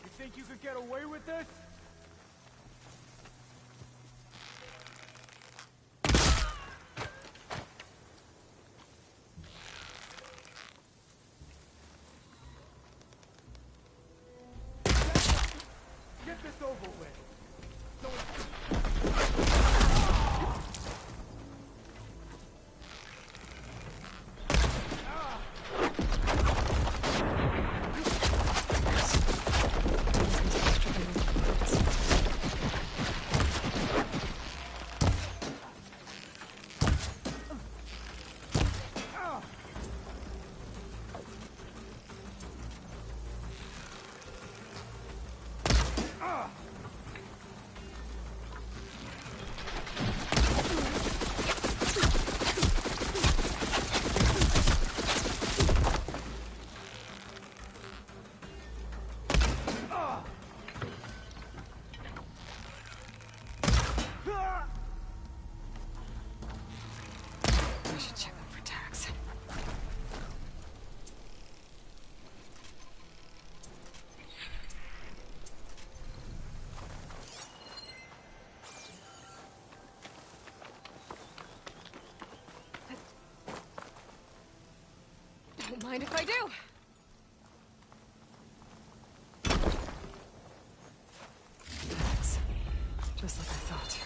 You think you could get away with this? Get this over with. I should check them for tags. Don't mind if I do. Tags. Just like I thought.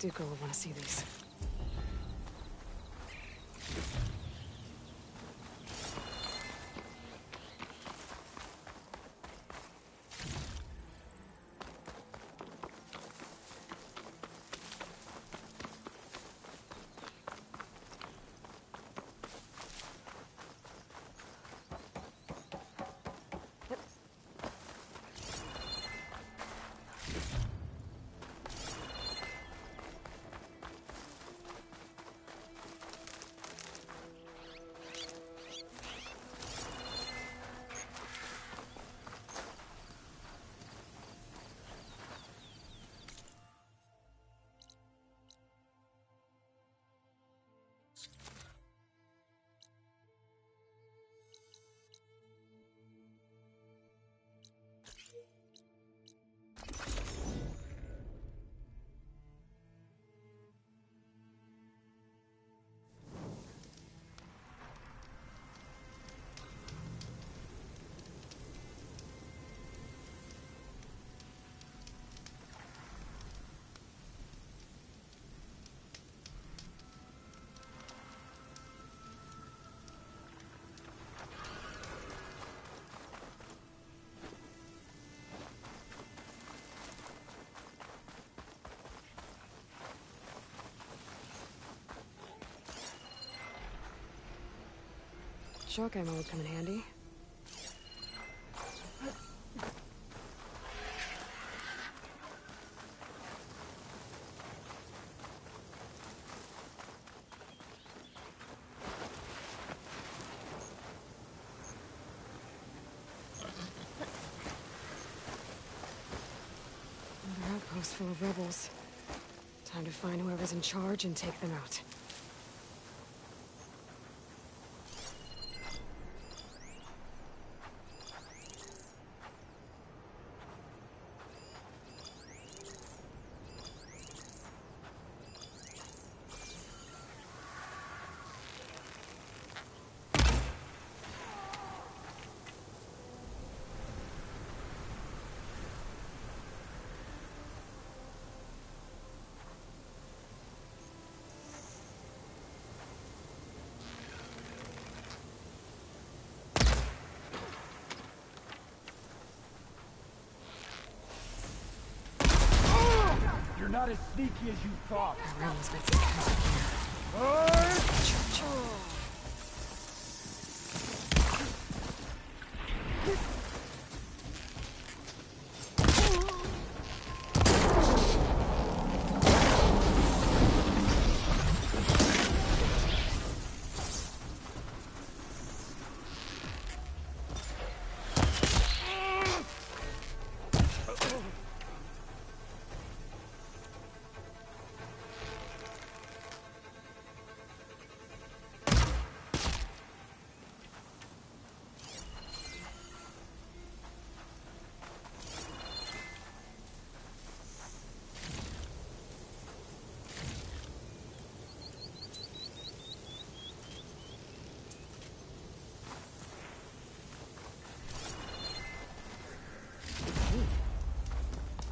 Duco will want to see these. shock ammo would come in handy. Another outpost full of rebels. Time to find whoever's in charge and take them out. You're not as sneaky as you thought. The rebels might be coming here.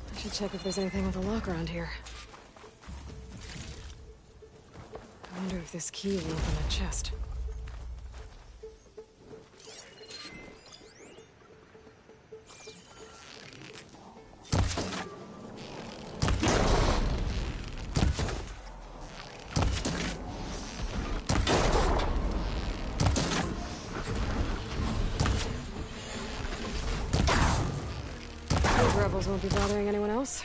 I should check if there's anything with a lock around here. I wonder if this key will open that chest. Rebels won't be bothering anyone else.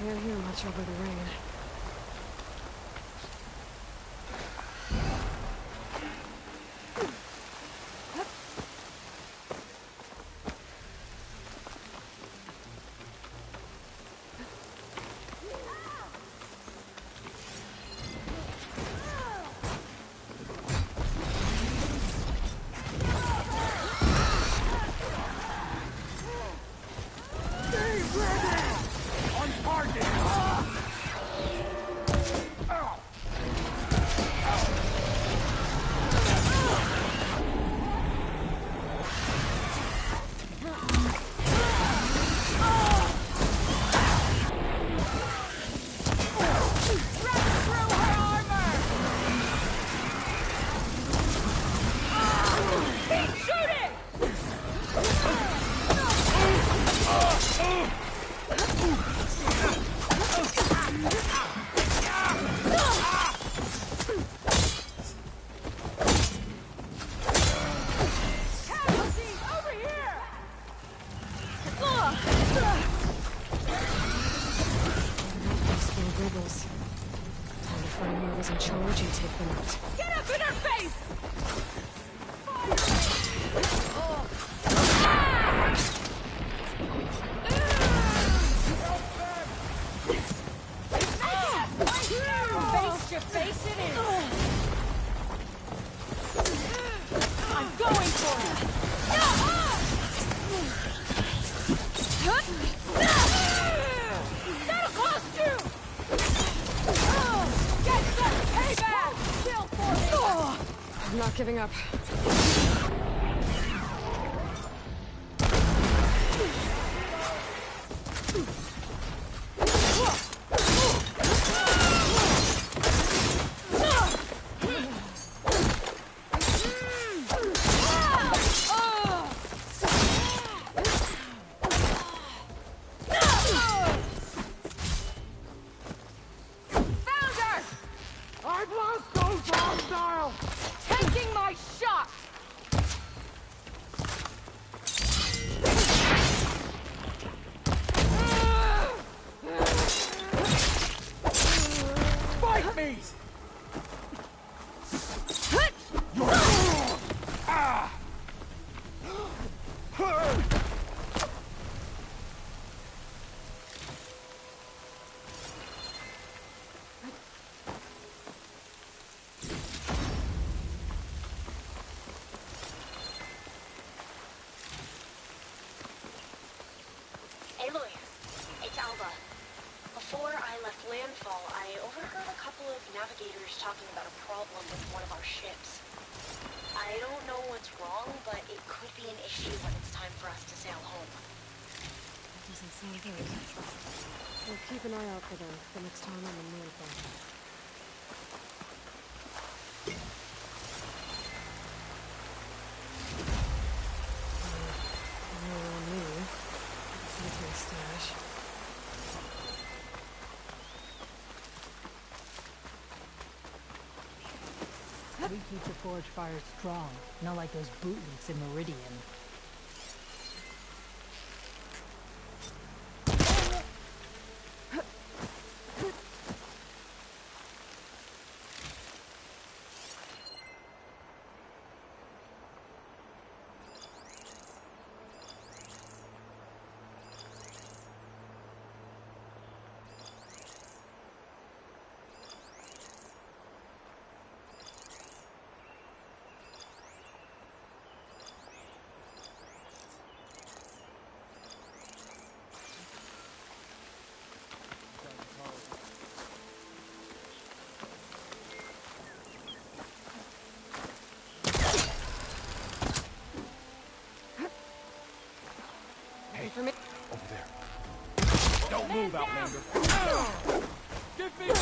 Can't hear much over the rain. I'm not giving up. Talking about a problem with one of our ships. I don't know what's wrong, but it could be an issue when it's time for us to sail home. That doesn't sound good. We'll keep an eye out for them the next time I'm in Nuevo. On me. That's my stash. We keep the forge fire strong, not like those bootlegs in Meridian. For me. Over there. Don't move, Outlander. Give me...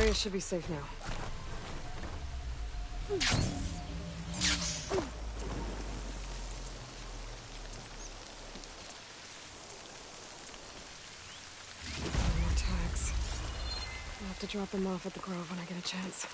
area should be safe now. More tags. I'll have to drop them off at the Grove when I get a chance.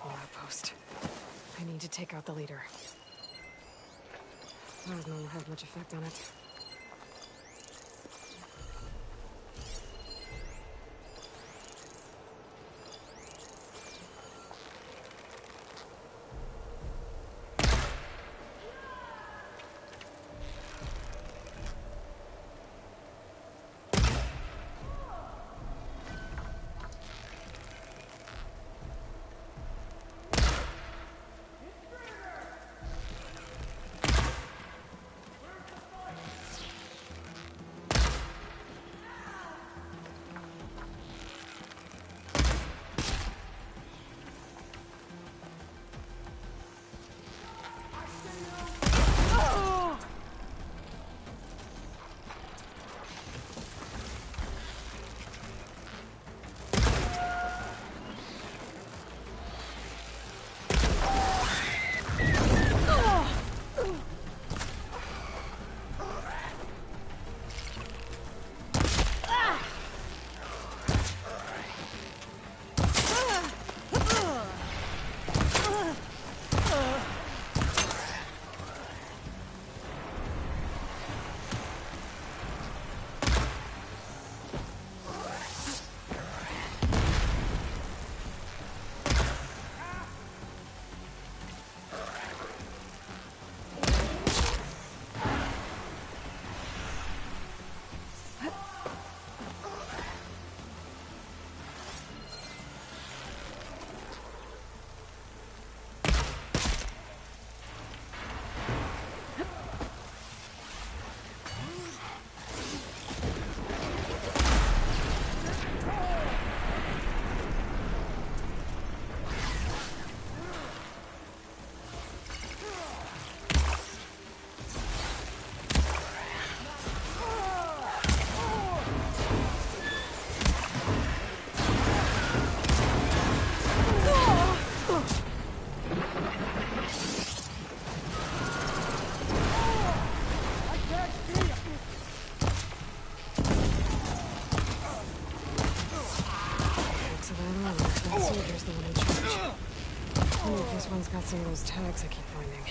Outpost. I need to take out the leader. Plasma won't have much effect on it. This one's got some of those tags I keep finding.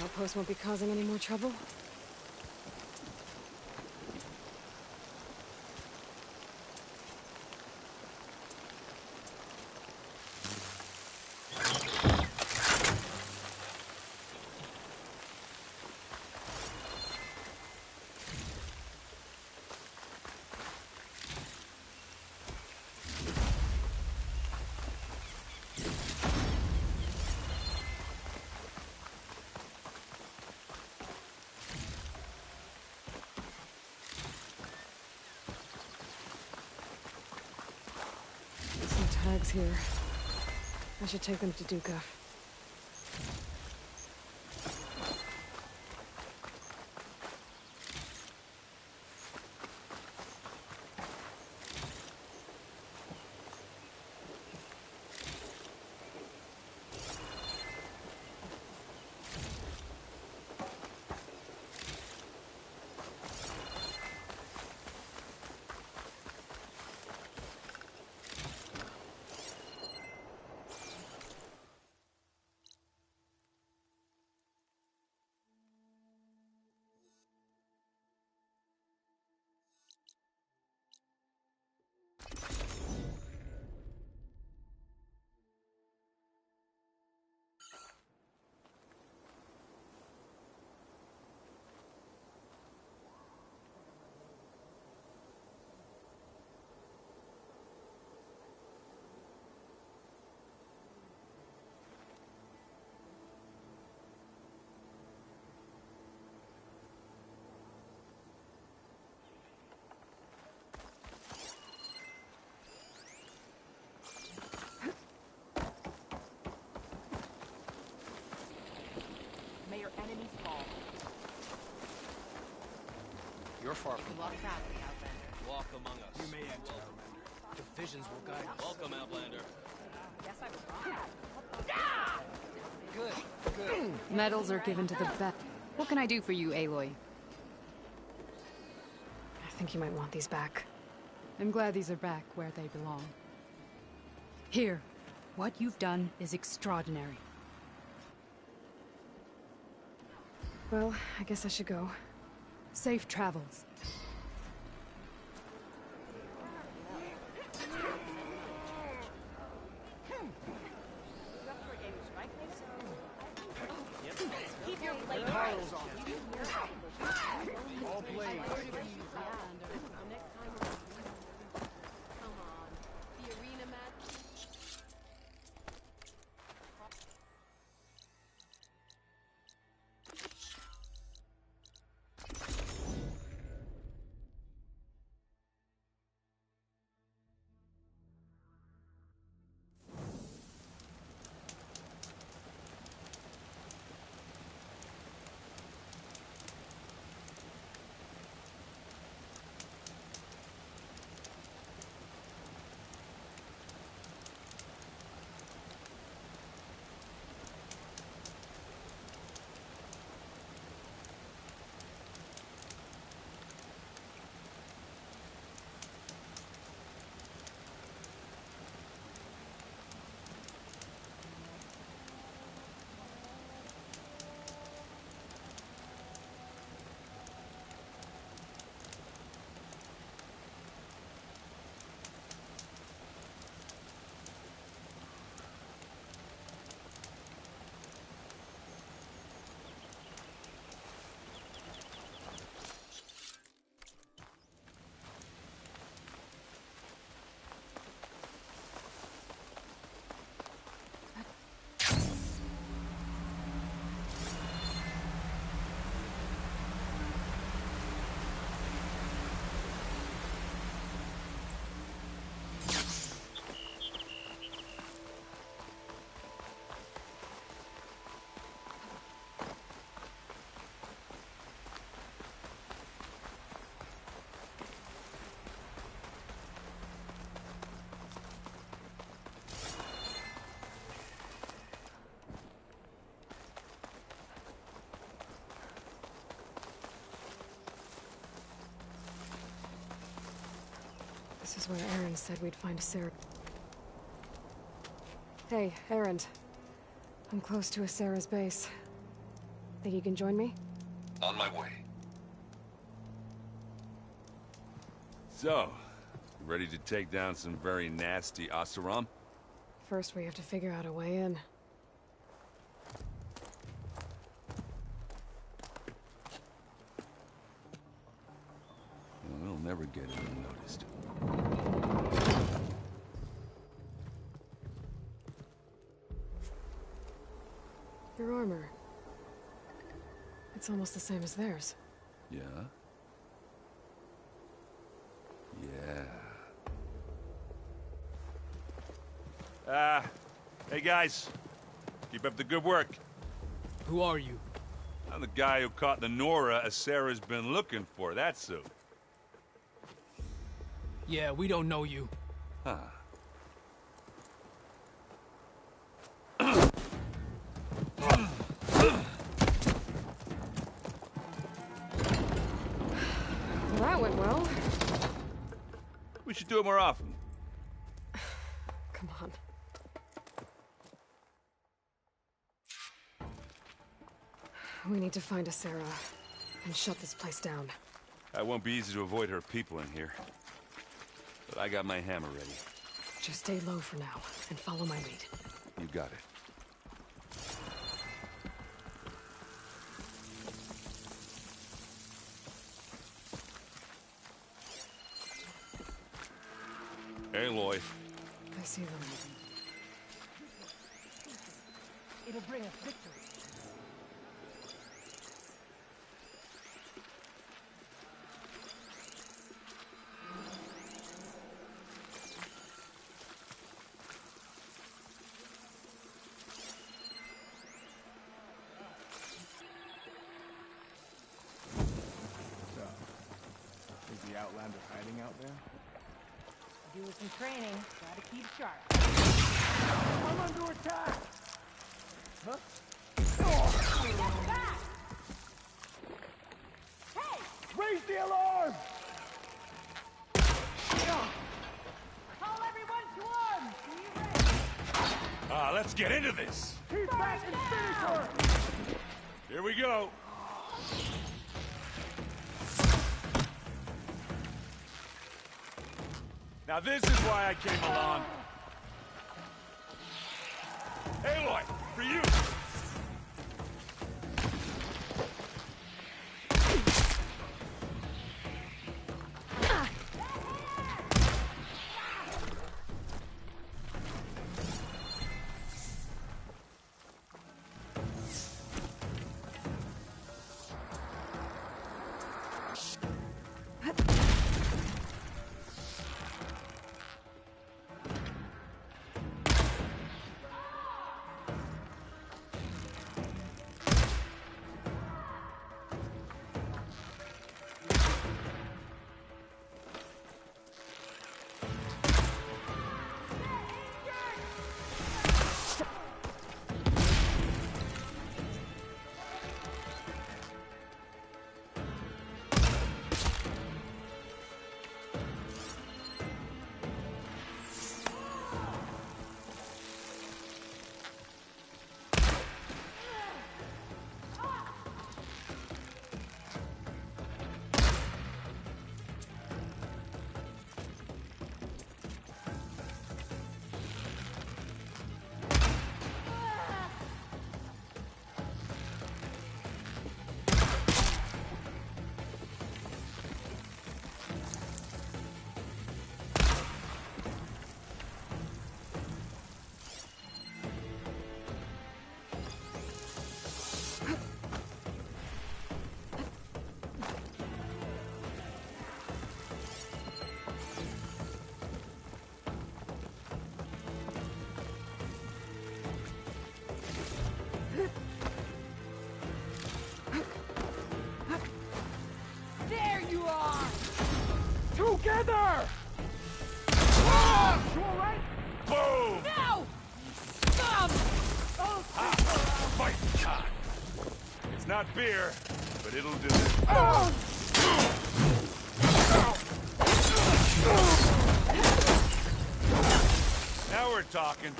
outpost won't be causing any more trouble. Tags here. I should take them to Duca. May your enemies fall. You're far from Walk proudly, Outlander. Walk among us. You may enter. The visions will guide us. Welcome, Outlander. Guess I was wrong. Good. Medals are given to the best. What can I do for you, Aloy? I think you might want these back. I'm glad these are back where they belong. Here, what you've done is extraordinary. Well, I guess I should go. Safe travels. Keep your blade Carlos on. all blades. Come on. The arena match. This is where Aaron said we'd find Sarah. Hey, Aaron. I'm close to Sarah's base. Think you can join me? On my way. So, you ready to take down some very nasty Oseram? First, we have to figure out a way in. We'll never get unnoticed. Your armor. It's almost the same as theirs. Yeah? Yeah. Hey guys. Keep up the good work. Who are you? I'm the guy who caught the Nora Sarah's been looking for, that's who. Yeah, we don't know you. Huh. That went well. We should do it more often. Come on. We need to find a Sarah and shut this place down. It won't be easy to avoid her people in here. But I got my hammer ready. Just stay low for now and follow my lead. You got it. Aloy. I see them. It'll bring us victory. Is the Outlander hiding out there? Doing some training. Gotta keep sharp. I'm under attack! Huh? Get back! Hey! Raise the alarm! Call everyone to arms! Be ready! Let's get into this. Keep back and finish her! Here we go. Now this is why I came along. Aloy, for you! Together! Ah! You alright? Boom! No! Stop! Fight time! It's not beer, but it'll do it. Now we're talking.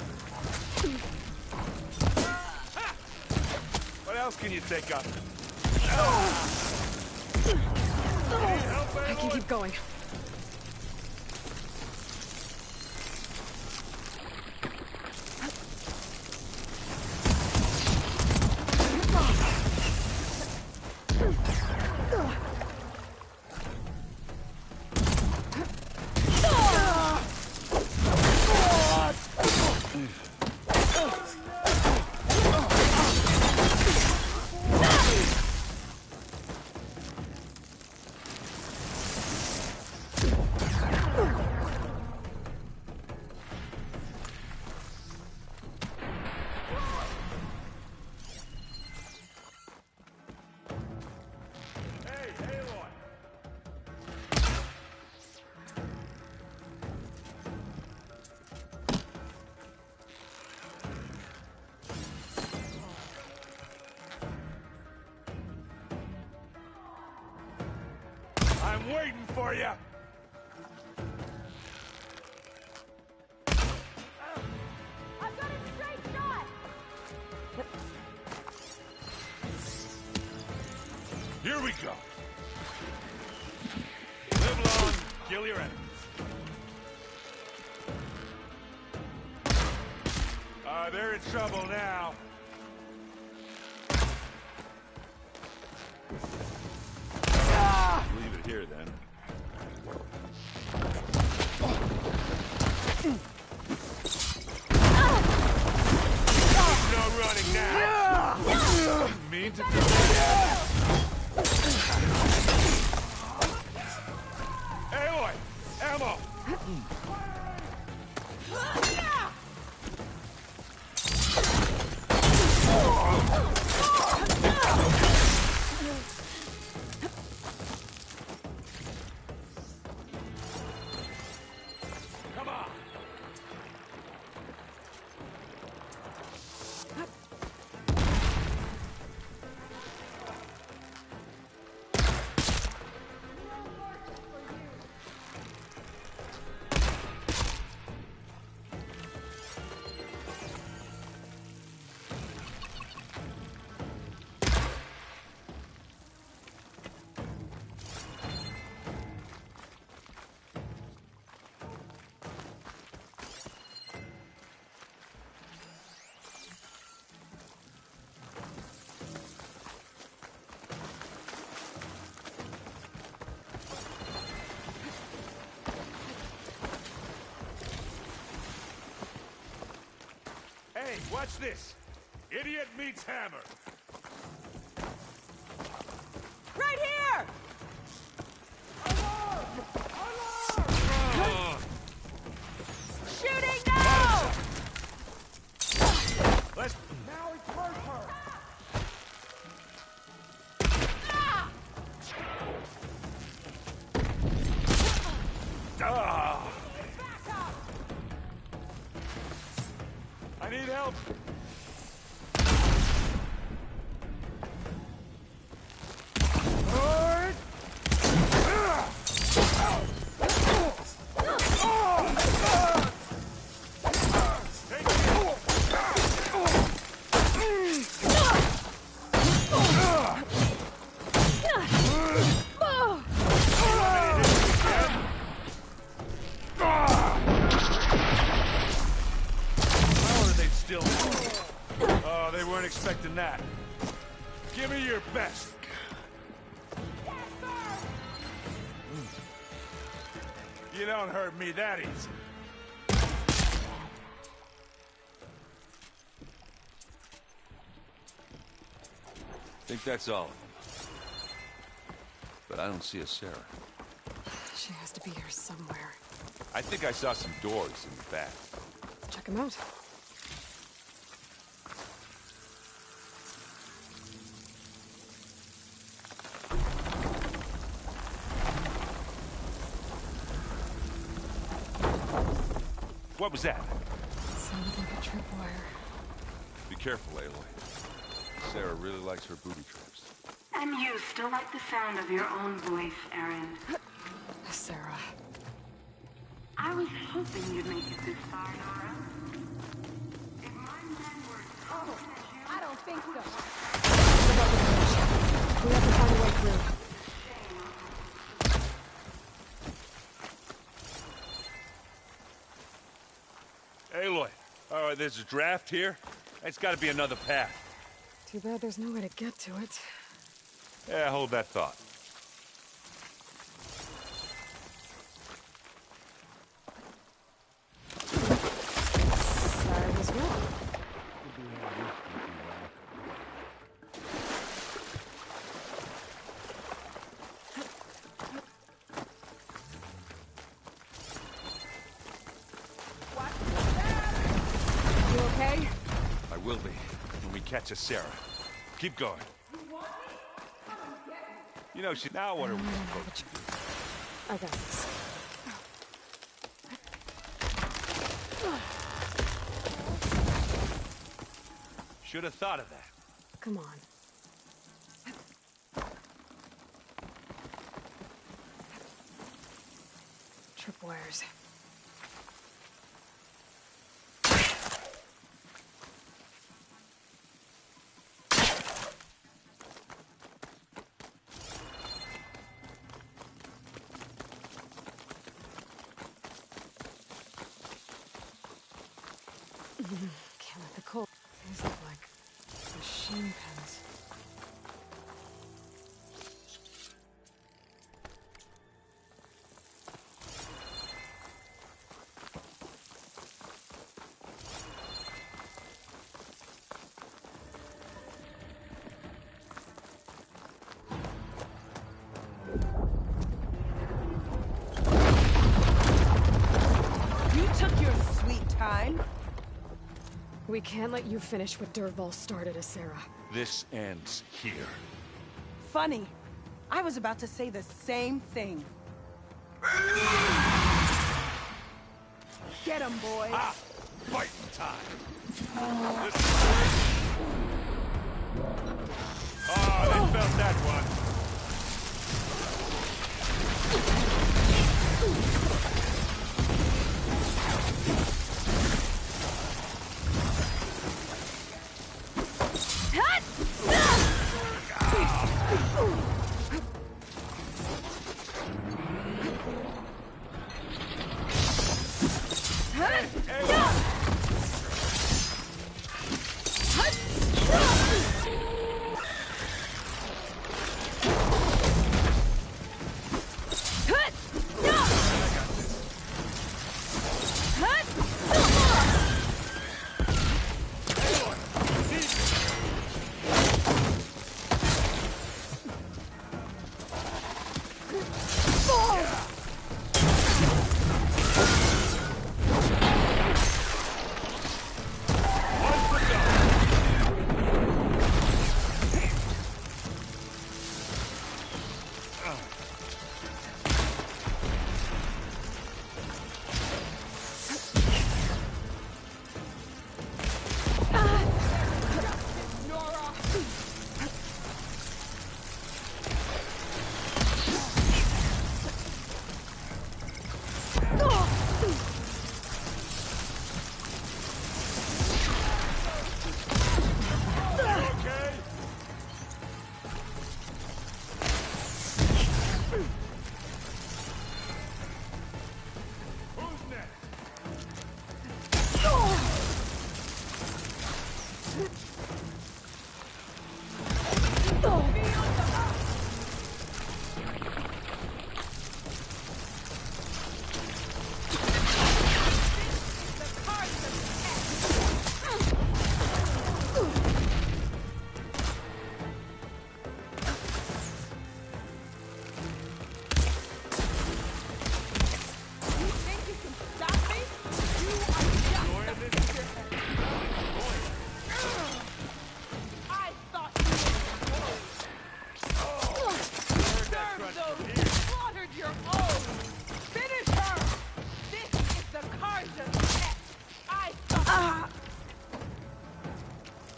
What else can you take up? I can keep going. I'm waiting for you! I've got a straight shot! Here we go! Live long, kill your enemies. They're in trouble now. Leave it here, then. No running now! Mean to do that? Aloy! Ammo! Come on! Hey, watch this! Idiot meets hammer! Right here! Shooting now! Let's... Now it's her. Ah! I need help! Oh, they weren't expecting that. Give me your best. You don't hurt me that easy. Think that's all of them. But I don't see a Sarah. She has to be here somewhere. I think I saw some doors in the back. Check them out. What was that? Sounded like a tripwire. Be careful, Aloy. Sarah really likes her booby traps. And you still like the sound of your own voice, Aaron. Sarah. I was hoping you'd make it this far, Nora. If my men were I don't think so. We have to find a way through. Aloy, all right, there's a draft here. It's got to be another path. Too bad there's no way to get to it. Yeah, hold that thought. Sorry as well. You okay? I will be when we catch a Sarah. Keep going. You know, now what are we supposed to do? I got this. Should have thought of that. Come on. Tripwires. Can't let the cold. These look like machine pens. You took your sweet time. We can't let you finish what Dervahl started, Asera. This ends here. Funny. I was about to say the same thing. Get 'em, boys. Ah! Fighting time! Oh, they felt that one.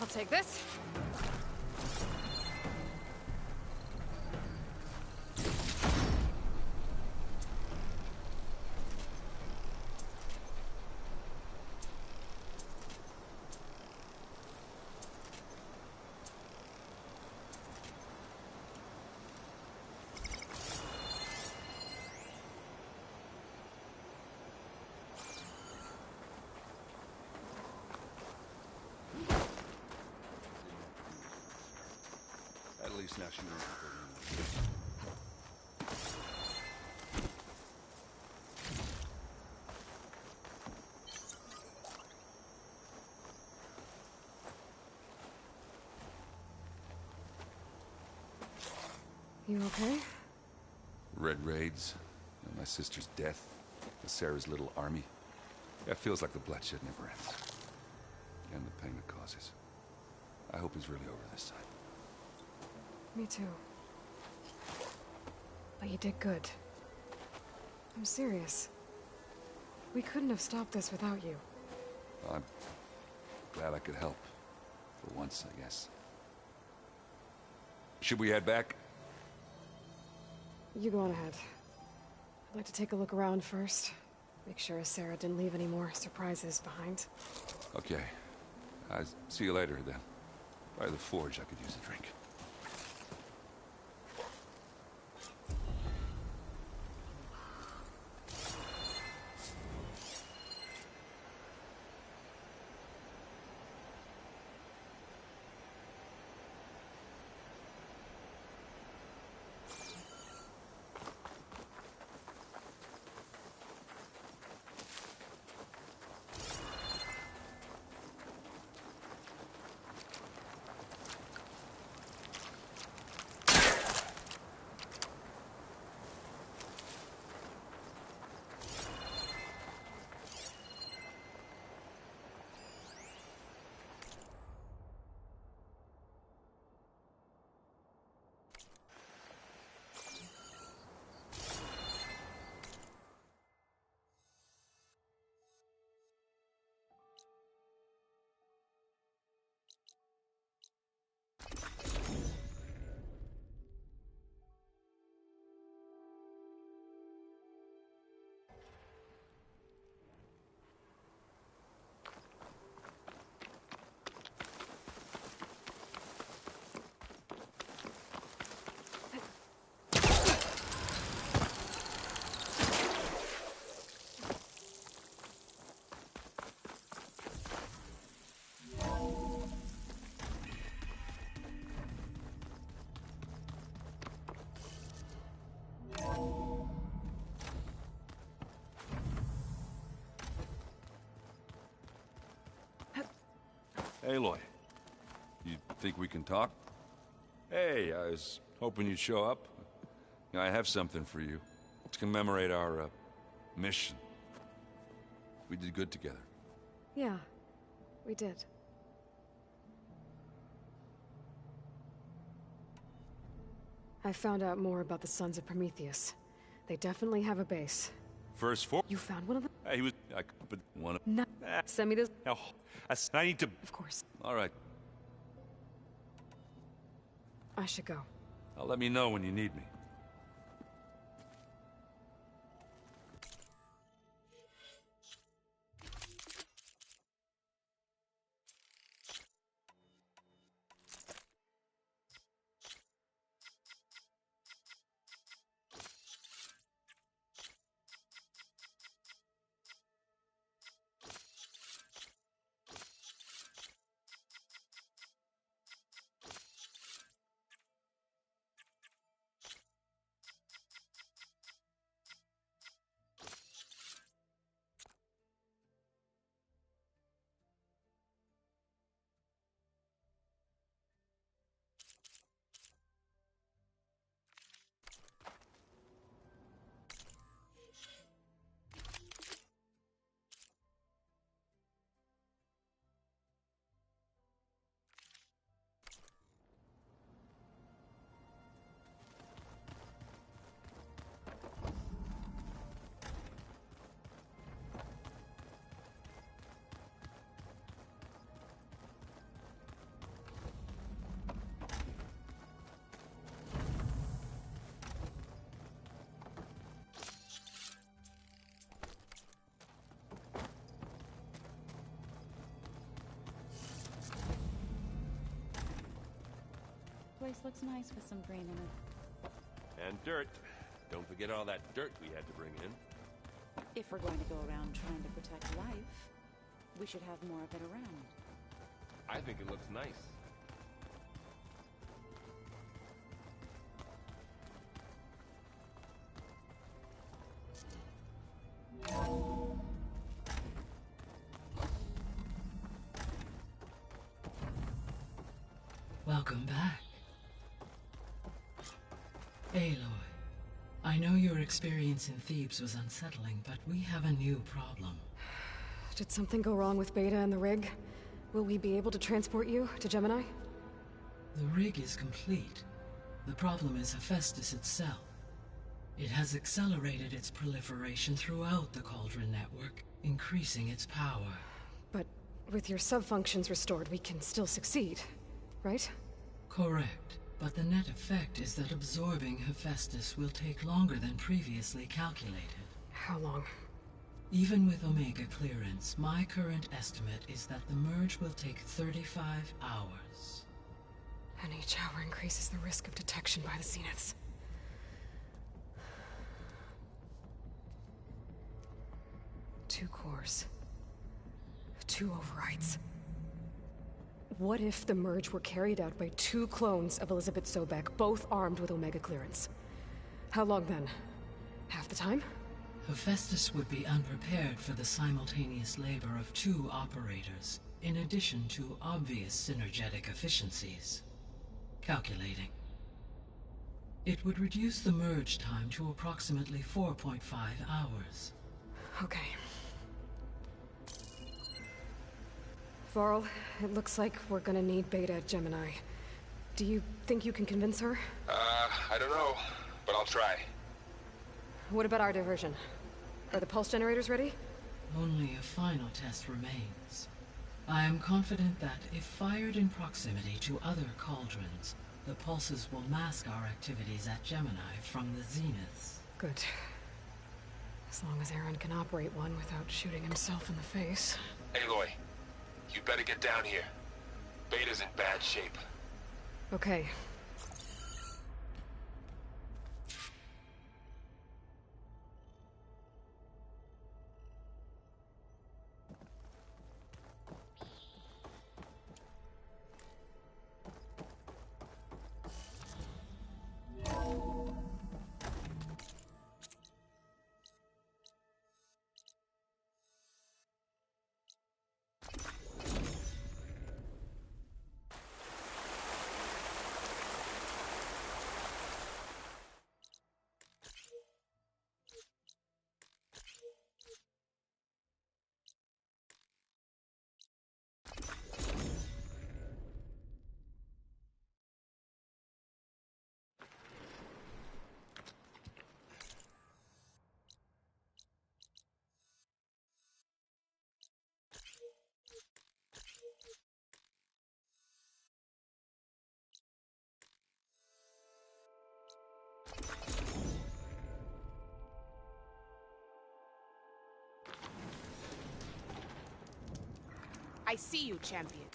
Take this. least now she knows what You okay? Red raids, and my sister's death, and Sarah's little army. It feels like the bloodshed never ends. And the pain it causes. I hope it's really over this time. Me too. But you did good. I'm serious. We couldn't have stopped this without you. I'm glad I could help. For once, I guess. Should we head back? You go on ahead. I'd like to take a look around first. Make sure Sarah didn't leave any more surprises behind. Okay. I'll see you later, then. By the forge, I could use a drink. Aloy, you think we can talk? Hey, I was hoping you'd show up. I have something for you to commemorate our mission. We did good together. Yeah, we did. I found out more about the Sons of Prometheus. They definitely have a base. First four. You found one of them? He was. But one of. No. Send me this. No, I need to. Of course. All right. I should go. Let me know when you need me. Place looks nice with some green in it. And dirt. Don't forget all that dirt we had to bring in. If we're going to go around trying to protect life, we should have more of it around. I think it looks nice. Welcome back. Aloy, I know your experience in Thebes was unsettling, but we have a new problem. Did something go wrong with Beta and the rig? Will we be able to transport you to Gemini? The rig is complete. The problem is Hephaestus itself. It has accelerated its proliferation throughout the Cauldron network, increasing its power. But with your sub-functions restored, we can still succeed, right? Correct. But the net effect is that absorbing Hephaestus will take longer than previously calculated. How long? Even with Omega clearance, my current estimate is that the merge will take 35 hours. And each hour increases the risk of detection by the Zeniths. Two cores. Two overrides. What if the merge were carried out by two clones of Elizabeth Sobek, both armed with Omega clearance? How long then? Half the time? Hephaestus would be unprepared for the simultaneous labor of two operators, in addition to obvious synergetic efficiencies. Calculating. It would reduce the merge time to approximately 4.5 hours. Okay. Varl, it looks like we're gonna need Beta at Gemini. Do you think you can convince her? I don't know, but I'll try. What about our diversion? Are the pulse generators ready? Only a final test remains. I am confident that if fired in proximity to other cauldrons, the pulses will mask our activities at Gemini from the Zeniths. Good. As long as Aaron can operate one without shooting himself in the face. Aloy, you better get down here. Beta's in bad shape. Okay. I see you, champion.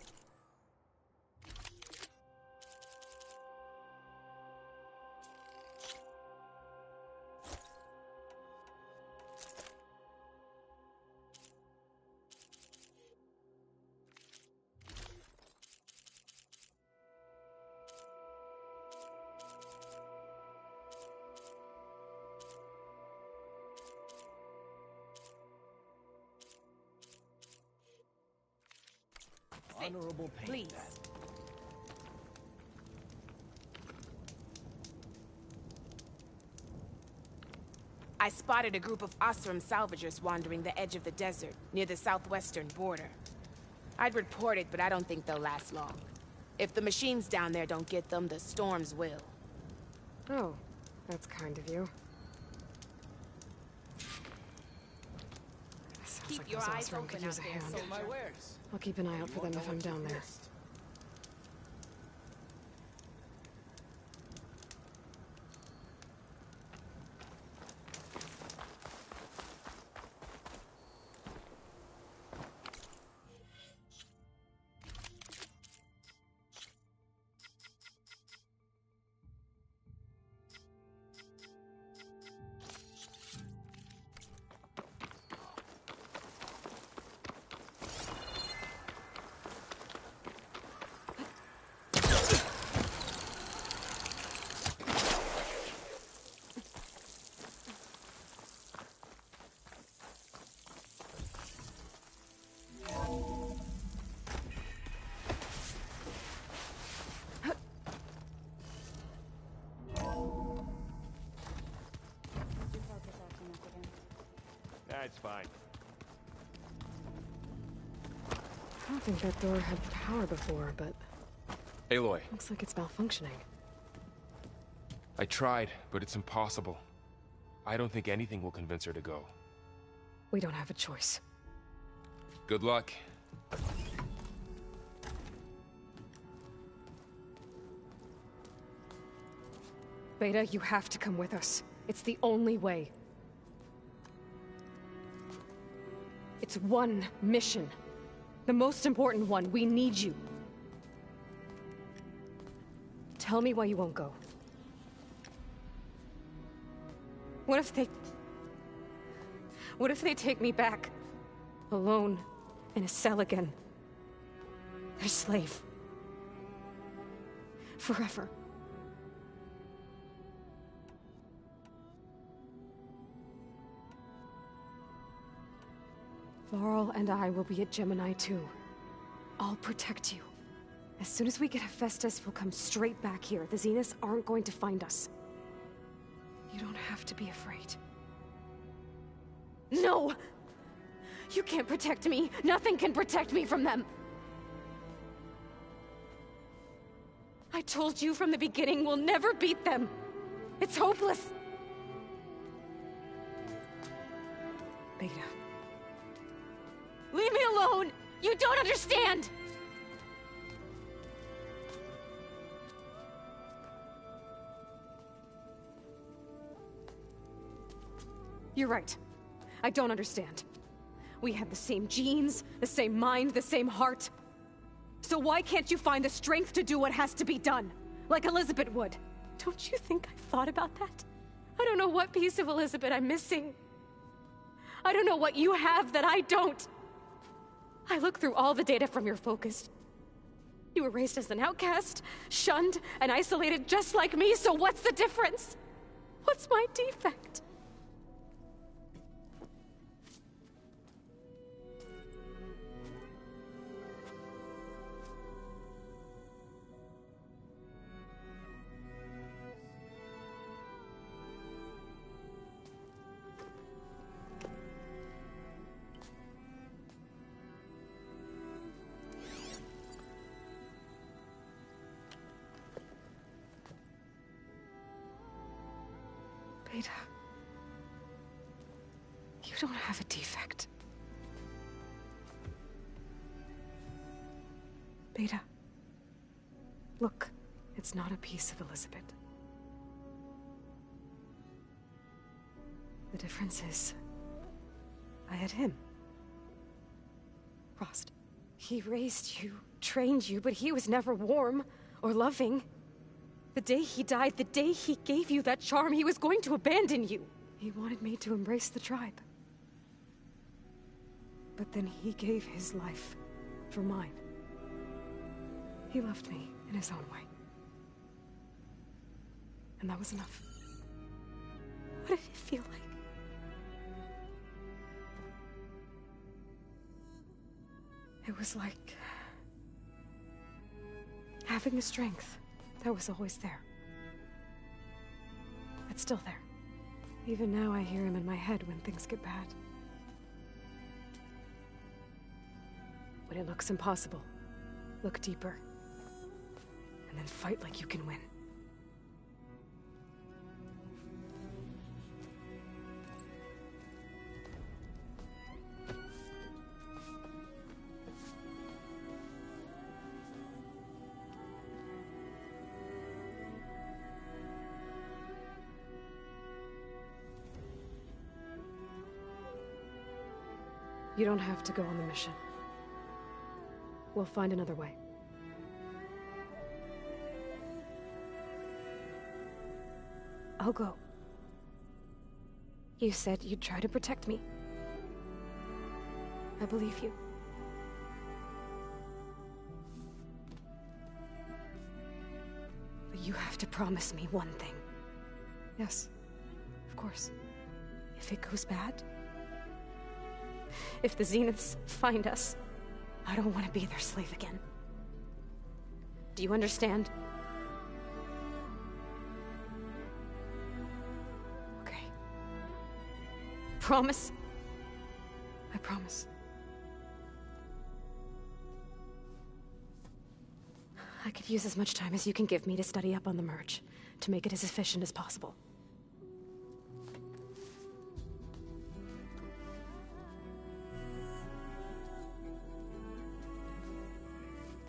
Honorable Please. I spotted a group of Osram salvagers wandering the edge of the desert, near the southwestern border. I'd report it, but I don't think they'll last long. If the machines down there don't get them, the storms will. Oh, that's kind of you. Sounds Keep like your those eyes Osram could open use out a there, hand. soldier. I'll keep an eye out for them if I'm down there. It's fine. I don't think that door had power before, but... Aloy. Looks like it's malfunctioning. I tried, but it's impossible. I don't think anything will convince her to go. We don't have a choice. Good luck. Beta, you have to come with us. It's the only way. It's one mission. The most important one. We need you. Tell me why you won't go. What if they take me back? Alone, in a cell again. Their slave. Forever. Laurel and I will be at Gemini too. I'll protect you. As soon as we get Hephaestus, we'll come straight back here. The Zeniths aren't going to find us. You don't have to be afraid. No! You can't protect me. Nothing can protect me from them. I told you from the beginning, we'll never beat them. It's hopeless. Beta. Leave me alone! You don't understand! You're right. I don't understand. We have the same genes, the same mind, the same heart. So why can't you find the strength to do what has to be done? Like Elizabeth would. Don't you think I've thought about that? I don't know what piece of Elizabeth I'm missing. I don't know what you have that I don't. I look through all the data from your focus. You were raised as an outcast, shunned, and isolated just like me, so what's the difference? What's my defect? Beta, you don't have a defect. Beta, look, it's not a piece of Elizabeth. The difference is, I had him. Frost. He raised you, trained you, but he was never warm or loving. The day he died, the day he gave you that charm, he was going to abandon you. He wanted me to embrace the tribe. But then he gave his life for mine. He loved me in his own way. And that was enough. What did it feel like? It was like having the strength that was always there. It's still there. Even now I hear him in my head when things get bad. When it looks impossible, look deeper. And then fight like you can win. You don't have to go on the mission. We'll find another way. I'll go. You said you'd try to protect me. I believe you. But you have to promise me one thing. Yes, of course. If it goes bad, if the Zeniths find us, I don't want to be their slave again. Do you understand? Okay. Promise? I promise. I could use as much time as you can give me to study up on the merge, to make it as efficient as possible.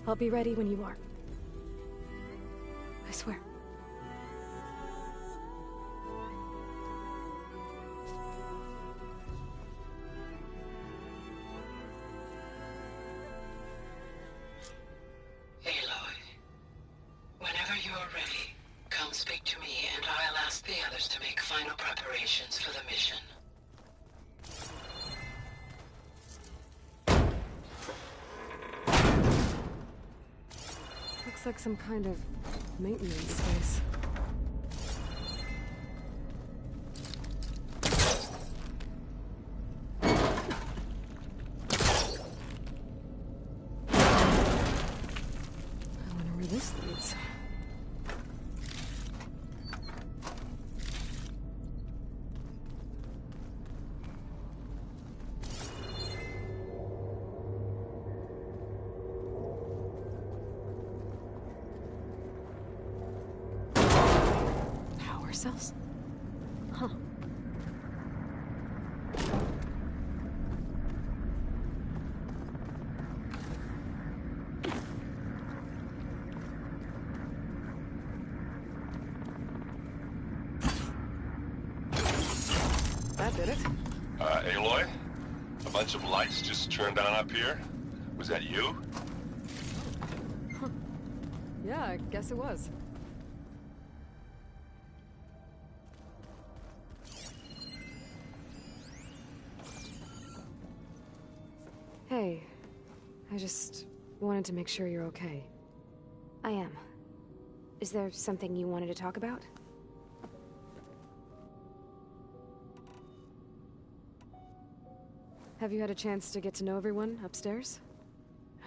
I'll be ready when you are. I swear. Aloy, whenever you're ready, come speak to me and I'll ask the others to make final preparations for the mission. Looks like some kind of maintenance space. I wonder where this leads. Cells? Huh. That did it. Aloy? A bunch of lights just turned on up here? Was that you? Huh. Yeah, I guess it was. Hey, I just wanted to make sure you're okay. I am. Is there something you wanted to talk about? Have you had a chance to get to know everyone upstairs?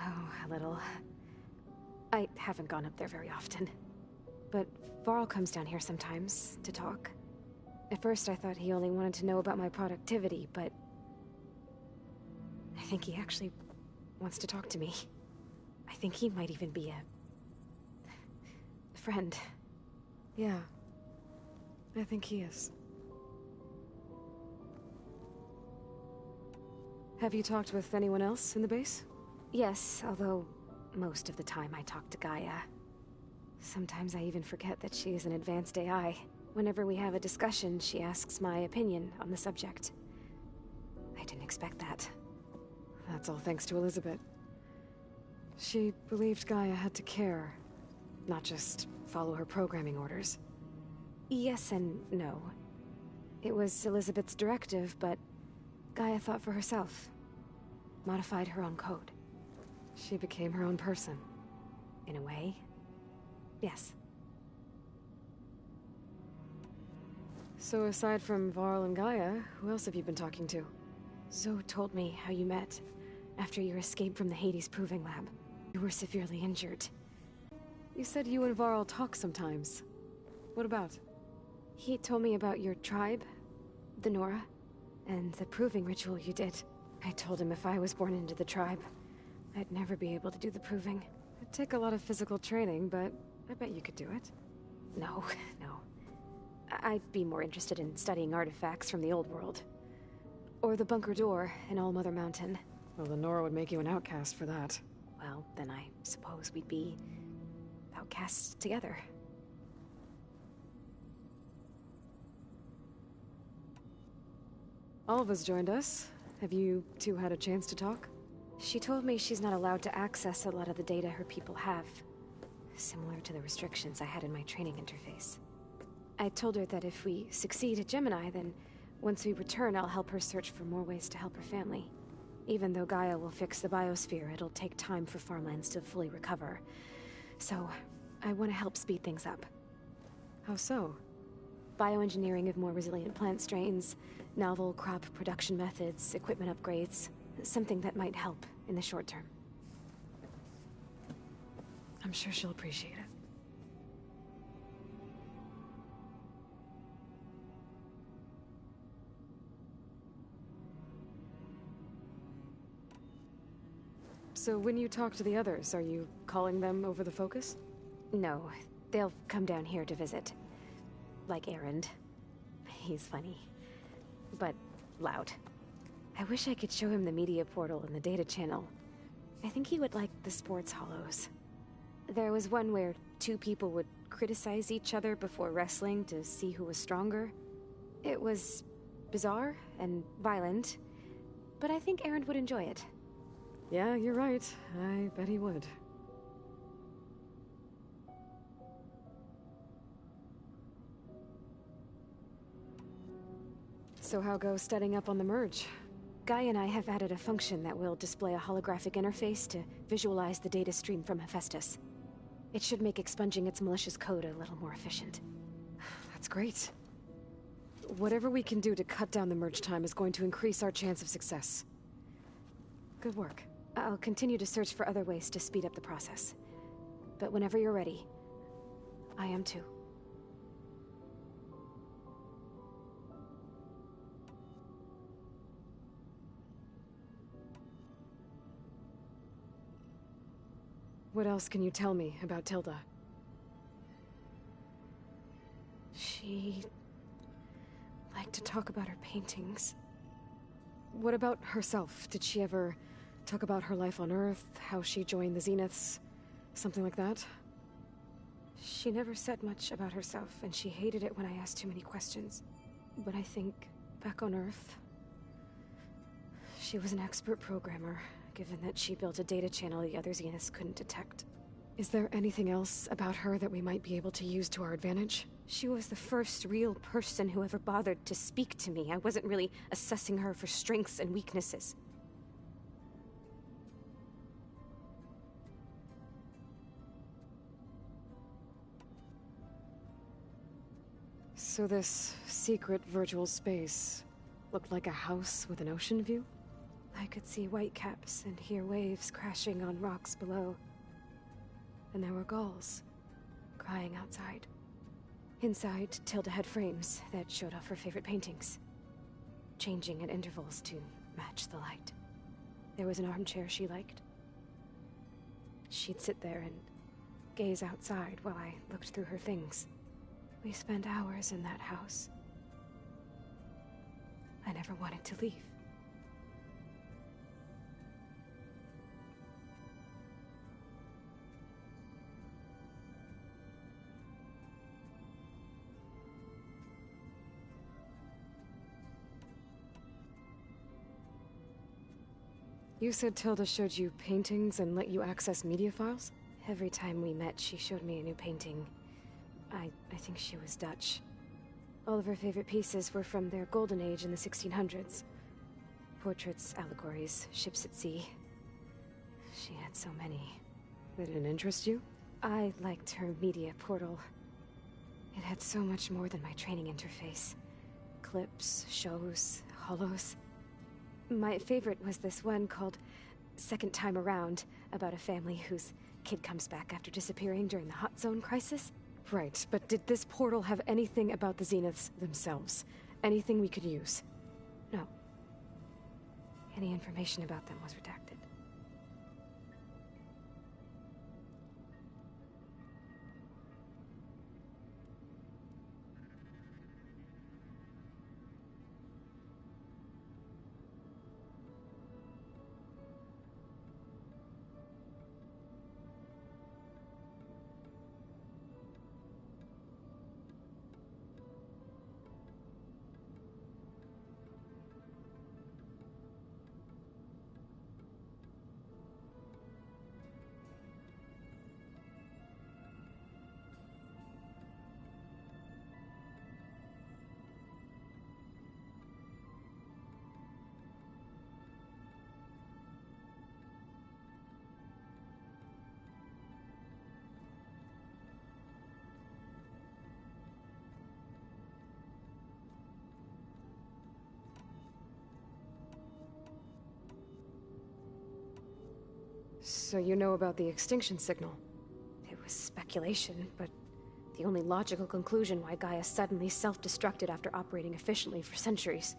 Oh, a little. I haven't gone up there very often. But Varl comes down here sometimes to talk. At first I thought he only wanted to know about my productivity, but I think he actually wants to talk to me. I think he might even be a friend. Yeah, I think he is. Have you talked with anyone else in the base? Yes, although most of the time I talk to Gaia. Sometimes I even forget that she is an advanced AI. Whenever we have a discussion, she asks my opinion on the subject. I didn't expect that. That's all thanks to Elizabeth. She believed Gaia had to care, not just follow her programming orders. Yes and no. It was Elizabeth's directive, but Gaia thought for herself. Modified her own code. She became her own person. In a way, yes. So aside from Varl and Gaia, who else have you been talking to? Zoe told me how you met. After your escape from the Hades Proving Lab. You were severely injured. You said you and Varl talk sometimes. What about? He told me about your tribe, the Nora, and the proving ritual you did. I told him if I was born into the tribe, I'd never be able to do the proving. It'd take a lot of physical training, but I bet you could do it. No, no. I'd be more interested in studying artifacts from the old world. Or the bunker door in All Mother Mountain. Well, the Nora would make you an outcast for that. Well, then I suppose we'd be outcasts together. Alva's joined us. Have you two had a chance to talk? She told me she's not allowed to access a lot of the data her people have. Similar to the restrictions I had in my training interface. I told her that if we succeed at Gemini, then once we return, I'll help her search for more ways to help her family. Even though Gaia will fix the biosphere, it'll take time for farmlands to fully recover. So, I want to help speed things up. How so? Bioengineering of more resilient plant strains, novel crop production methods, equipment upgrades. Something that might help in the short term. I'm sure she'll appreciate it. So when you talk to the others, are you calling them over the focus? No, they'll come down here to visit. Like Erend. He's funny. But loud. I wish I could show him the media portal and the data channel. I think he would like the sports hollows. There was one where two people would criticize each other before wrestling to see who was stronger. It was bizarre and violent, but I think Erend would enjoy it. Yeah, you're right. I bet he would. So how goes setting up on the merge? Guy and I have added a function that will display a holographic interface to visualize the data stream from Hephaestus. It should make expunging its malicious code a little more efficient. That's great. Whatever we can do to cut down the merge time is going to increase our chance of success. Good work. I'll continue to search for other ways to speed up the process. But whenever you're ready, I am too. What else can you tell me about Tilda? She liked to talk about her paintings. What about herself? Did she ever talk about her life on Earth, how she joined the Zeniths, something like that? She never said much about herself, and she hated it when I asked too many questions. But I think, back on Earth, she was an expert programmer, given that she built a data channel the other Zeniths couldn't detect. Is there anything else about her that we might be able to use to our advantage? She was the first real person who ever bothered to speak to me. I wasn't really assessing her for strengths and weaknesses. So this secret virtual space looked like a house with an ocean view? I could see whitecaps and hear waves crashing on rocks below. And there were gulls crying outside. Inside, Tilda had frames that showed off her favorite paintings, changing at intervals to match the light. There was an armchair she liked. She'd sit there and gaze outside while I looked through her things. We spent hours in that house. I never wanted to leave. You said Tilda showed you paintings and let you access media files? Every time we met, she showed me a new painting. I think she was Dutch. All of her favorite pieces were from their golden age in the 1600s. Portraits, allegories, ships at sea. She had so many. They didn't interest you? I liked her media portal. It had so much more than my training interface. Clips, shows, hollows. My favorite was this one called Second Time Around, about a family whose kid comes back after disappearing during the Hot Zone crisis. Right, but did this portal have anything about the Zeniths themselves? Anything we could use? No. Any information about them was redacted. So you know about the extinction signal? It was speculation, but the only logical conclusion why Gaia suddenly self-destructed after operating efficiently for centuries.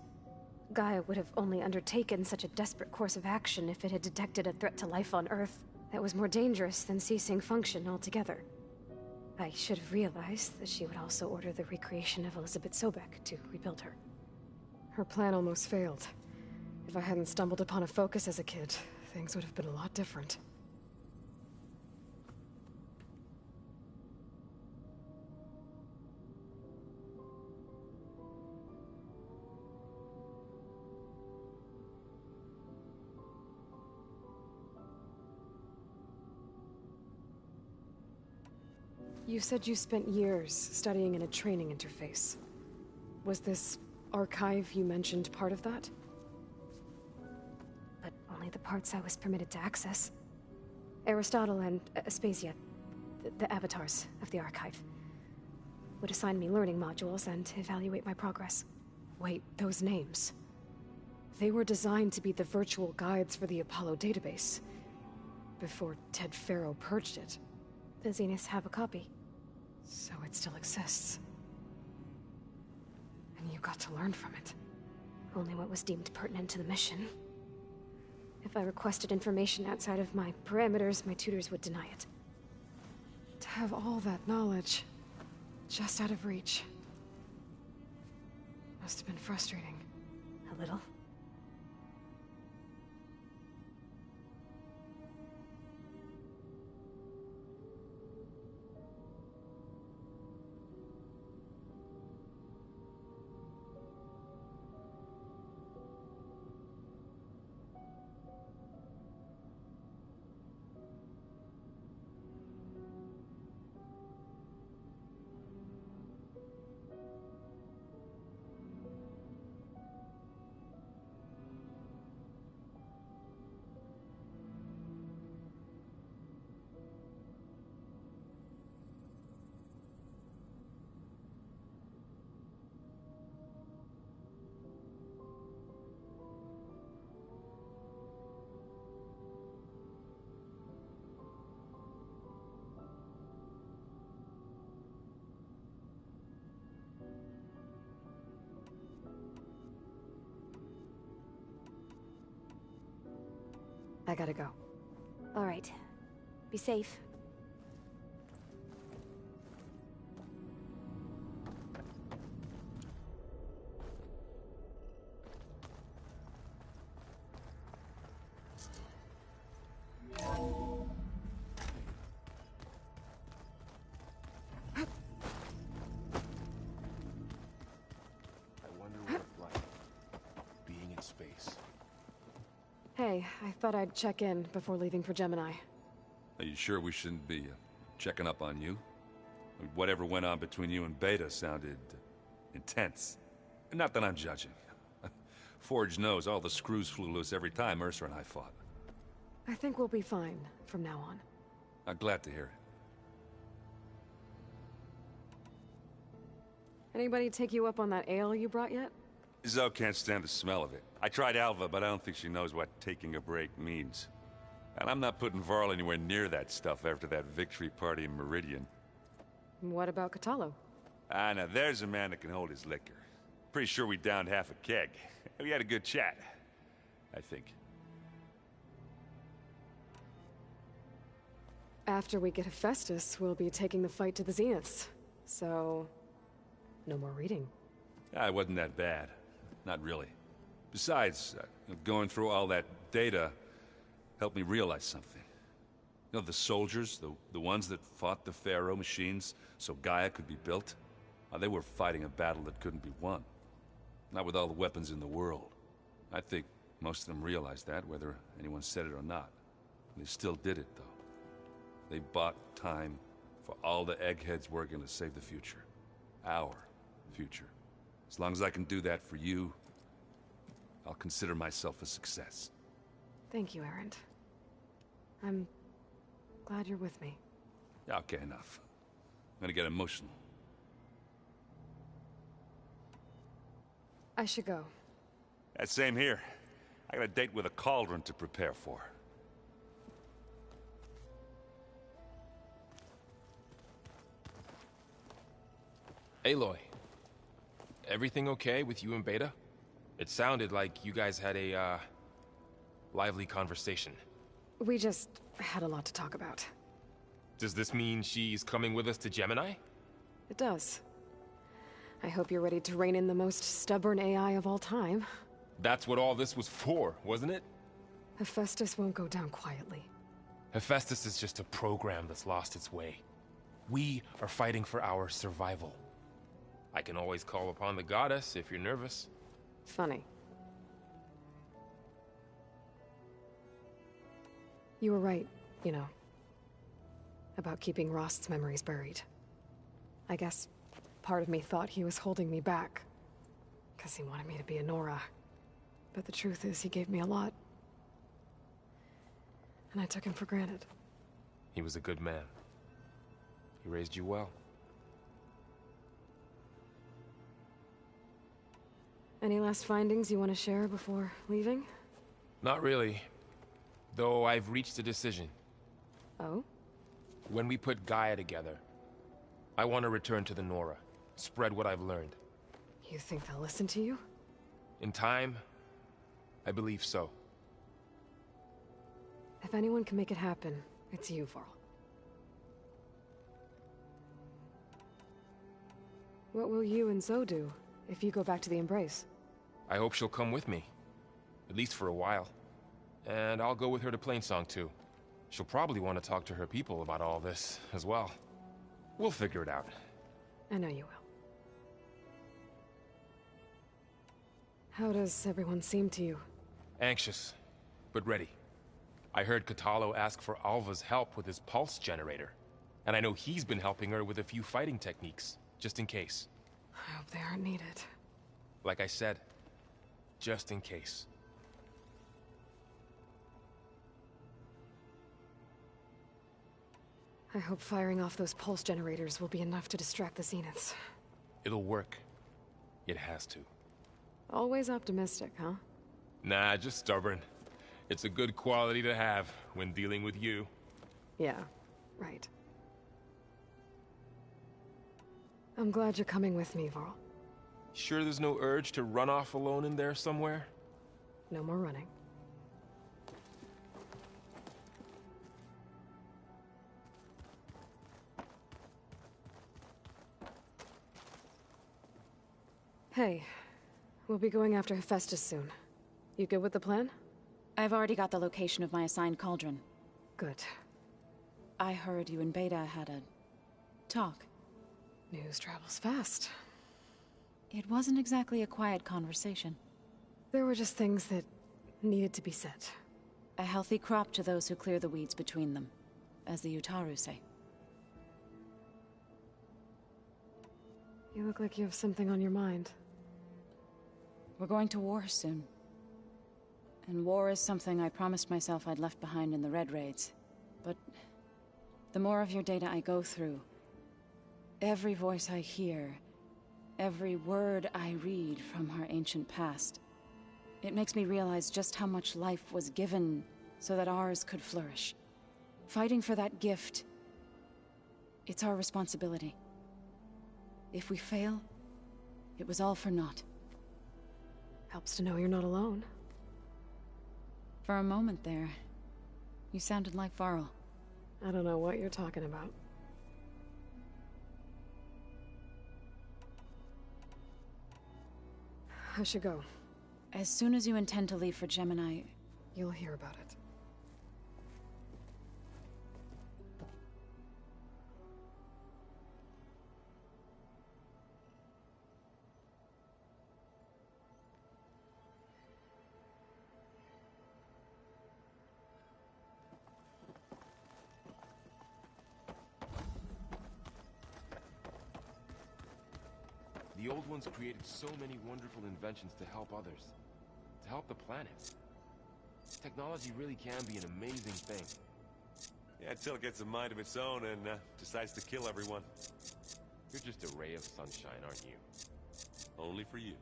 Gaia would have only undertaken such a desperate course of action if it had detected a threat to life on Earth that was more dangerous than ceasing function altogether. I should have realized that she would also order the recreation of Elizabeth Sobek to rebuild her. Her plan almost failed. If I hadn't stumbled upon a focus as a kid, things would have been a lot different. You said you spent years studying in a training interface. Was this archive you mentioned part of that? But only the parts I was permitted to access. Aristotle and Aspasia, the avatars of the archive, would assign me learning modules and evaluate my progress. Wait, those names. They were designed to be the virtual guides for the Apollo database, before Ted Faro purged it. The Zeniths have a copy. So it still exists. And you got to learn from it. Only what was deemed pertinent to the mission. If I requested information outside of my parameters, my tutors would deny it. To have all that knowledge, just out of reach. Must have been frustrating. A little. I gotta go. All right. Be safe. Hey, I thought I'd check in before leaving for Gemini. Are you sure we shouldn't be checking up on you? Whatever went on between you and Beta sounded intense. Not that I'm judging. Forge knows all the screws flew loose every time Mercer and I fought. I think we'll be fine from now on. I'm glad to hear it. Anybody take you up on that ale you brought yet? Zoe can't stand the smell of it. I tried Alva, but I don't think she knows what taking a break means. And I'm not putting Varl anywhere near that stuff after that victory party in Meridian. What about Catallo? Ah, now there's a man that can hold his liquor. Pretty sure we downed half a keg. We had a good chat, I think. After we get Hephaestus, we'll be taking the fight to the Zeniths. So, no more reading. Ah, it wasn't that bad. Not really. Besides, going through all that data helped me realize something. You know, the soldiers, the ones that fought the Pharaoh machines so Gaia could be built, they were fighting a battle that couldn't be won. Not with all the weapons in the world. I think most of them realized that, whether anyone said it or not. They still did it, though. They bought time for all the eggheads working to save the future. Our future. As long as I can do that for you, I'll consider myself a success. Thank you, Erend. I'm glad you're with me. Okay, enough. I'm gonna get emotional. I should go. Same here. I got a date with a cauldron to prepare for. Aloy, everything okay with you and Beta? It sounded like you guys had a, lively conversation. We just had a lot to talk about. Does this mean she's coming with us to Gemini? It does. I hope you're ready to rein in the most stubborn AI of all time. That's what all this was for, wasn't it? Hephaestus won't go down quietly. Hephaestus is just a program that's lost its way. We are fighting for our survival. I can always call upon the goddess if you're nervous. Funny. You were right, you know. About keeping Rost's memories buried. I guess part of me thought he was holding me back. Because he wanted me to be a Nora. But the truth is, he gave me a lot. And I took him for granted. He was a good man. He raised you well. Any last findings you want to share before leaving? Not really. Though I've reached a decision. Oh? When we put Gaia together, I want to return to the Nora. Spread what I've learned. You think they'll listen to you? In time, I believe so. If anyone can make it happen, it's you, Varl. What will you and Zoe do if you go back to the Embrace? I hope she'll come with me. At least for a while. And I'll go with her to Plainsong too. She'll probably want to talk to her people about all this as well. We'll figure it out. I know you will. How does everyone seem to you? Anxious, but ready. I heard Katalo ask for Alva's help with his pulse generator. And I know he's been helping her with a few fighting techniques, just in case. I hope they aren't needed. Like I said, just in case. I hope firing off those pulse generators will be enough to distract the Zeniths. It'll work. It has to. Always optimistic, huh? Nah, just stubborn. It's a good quality to have when dealing with you. Yeah, right. I'm glad you're coming with me, Varl. Sure there's no urge to run off alone in there somewhere? No more running. Hey, we'll be going after Hephaestus soon. You good with the plan? I've already got the location of my assigned cauldron. Good. I heard you and Beta had a talk. News travels fast. It wasn't exactly a quiet conversation. There were just things that needed to be said. A healthy crop to those who clear the weeds between them, as the Utaru say. You look like you have something on your mind. We're going to war soon. And war is something I promised myself I'd left behind in the Red Raids. But the more of your data I go through, every voice I hear, every word I read from our ancient past, it makes me realize just how much life was given so that ours could flourish. Fighting for that gift, it's our responsibility. If we fail, it was all for naught. Helps to know you're not alone. For a moment there, you sounded like Varl. I don't know what you're talking about. I should go. As soon as you intend to leave for Gemini, you'll hear about it. The old ones created so many wonderful inventions to help others. To help the planet. Technology really can be an amazing thing. Yeah, until it gets a mind of its own and decides to kill everyone. You're just a ray of sunshine, aren't you? Only for you.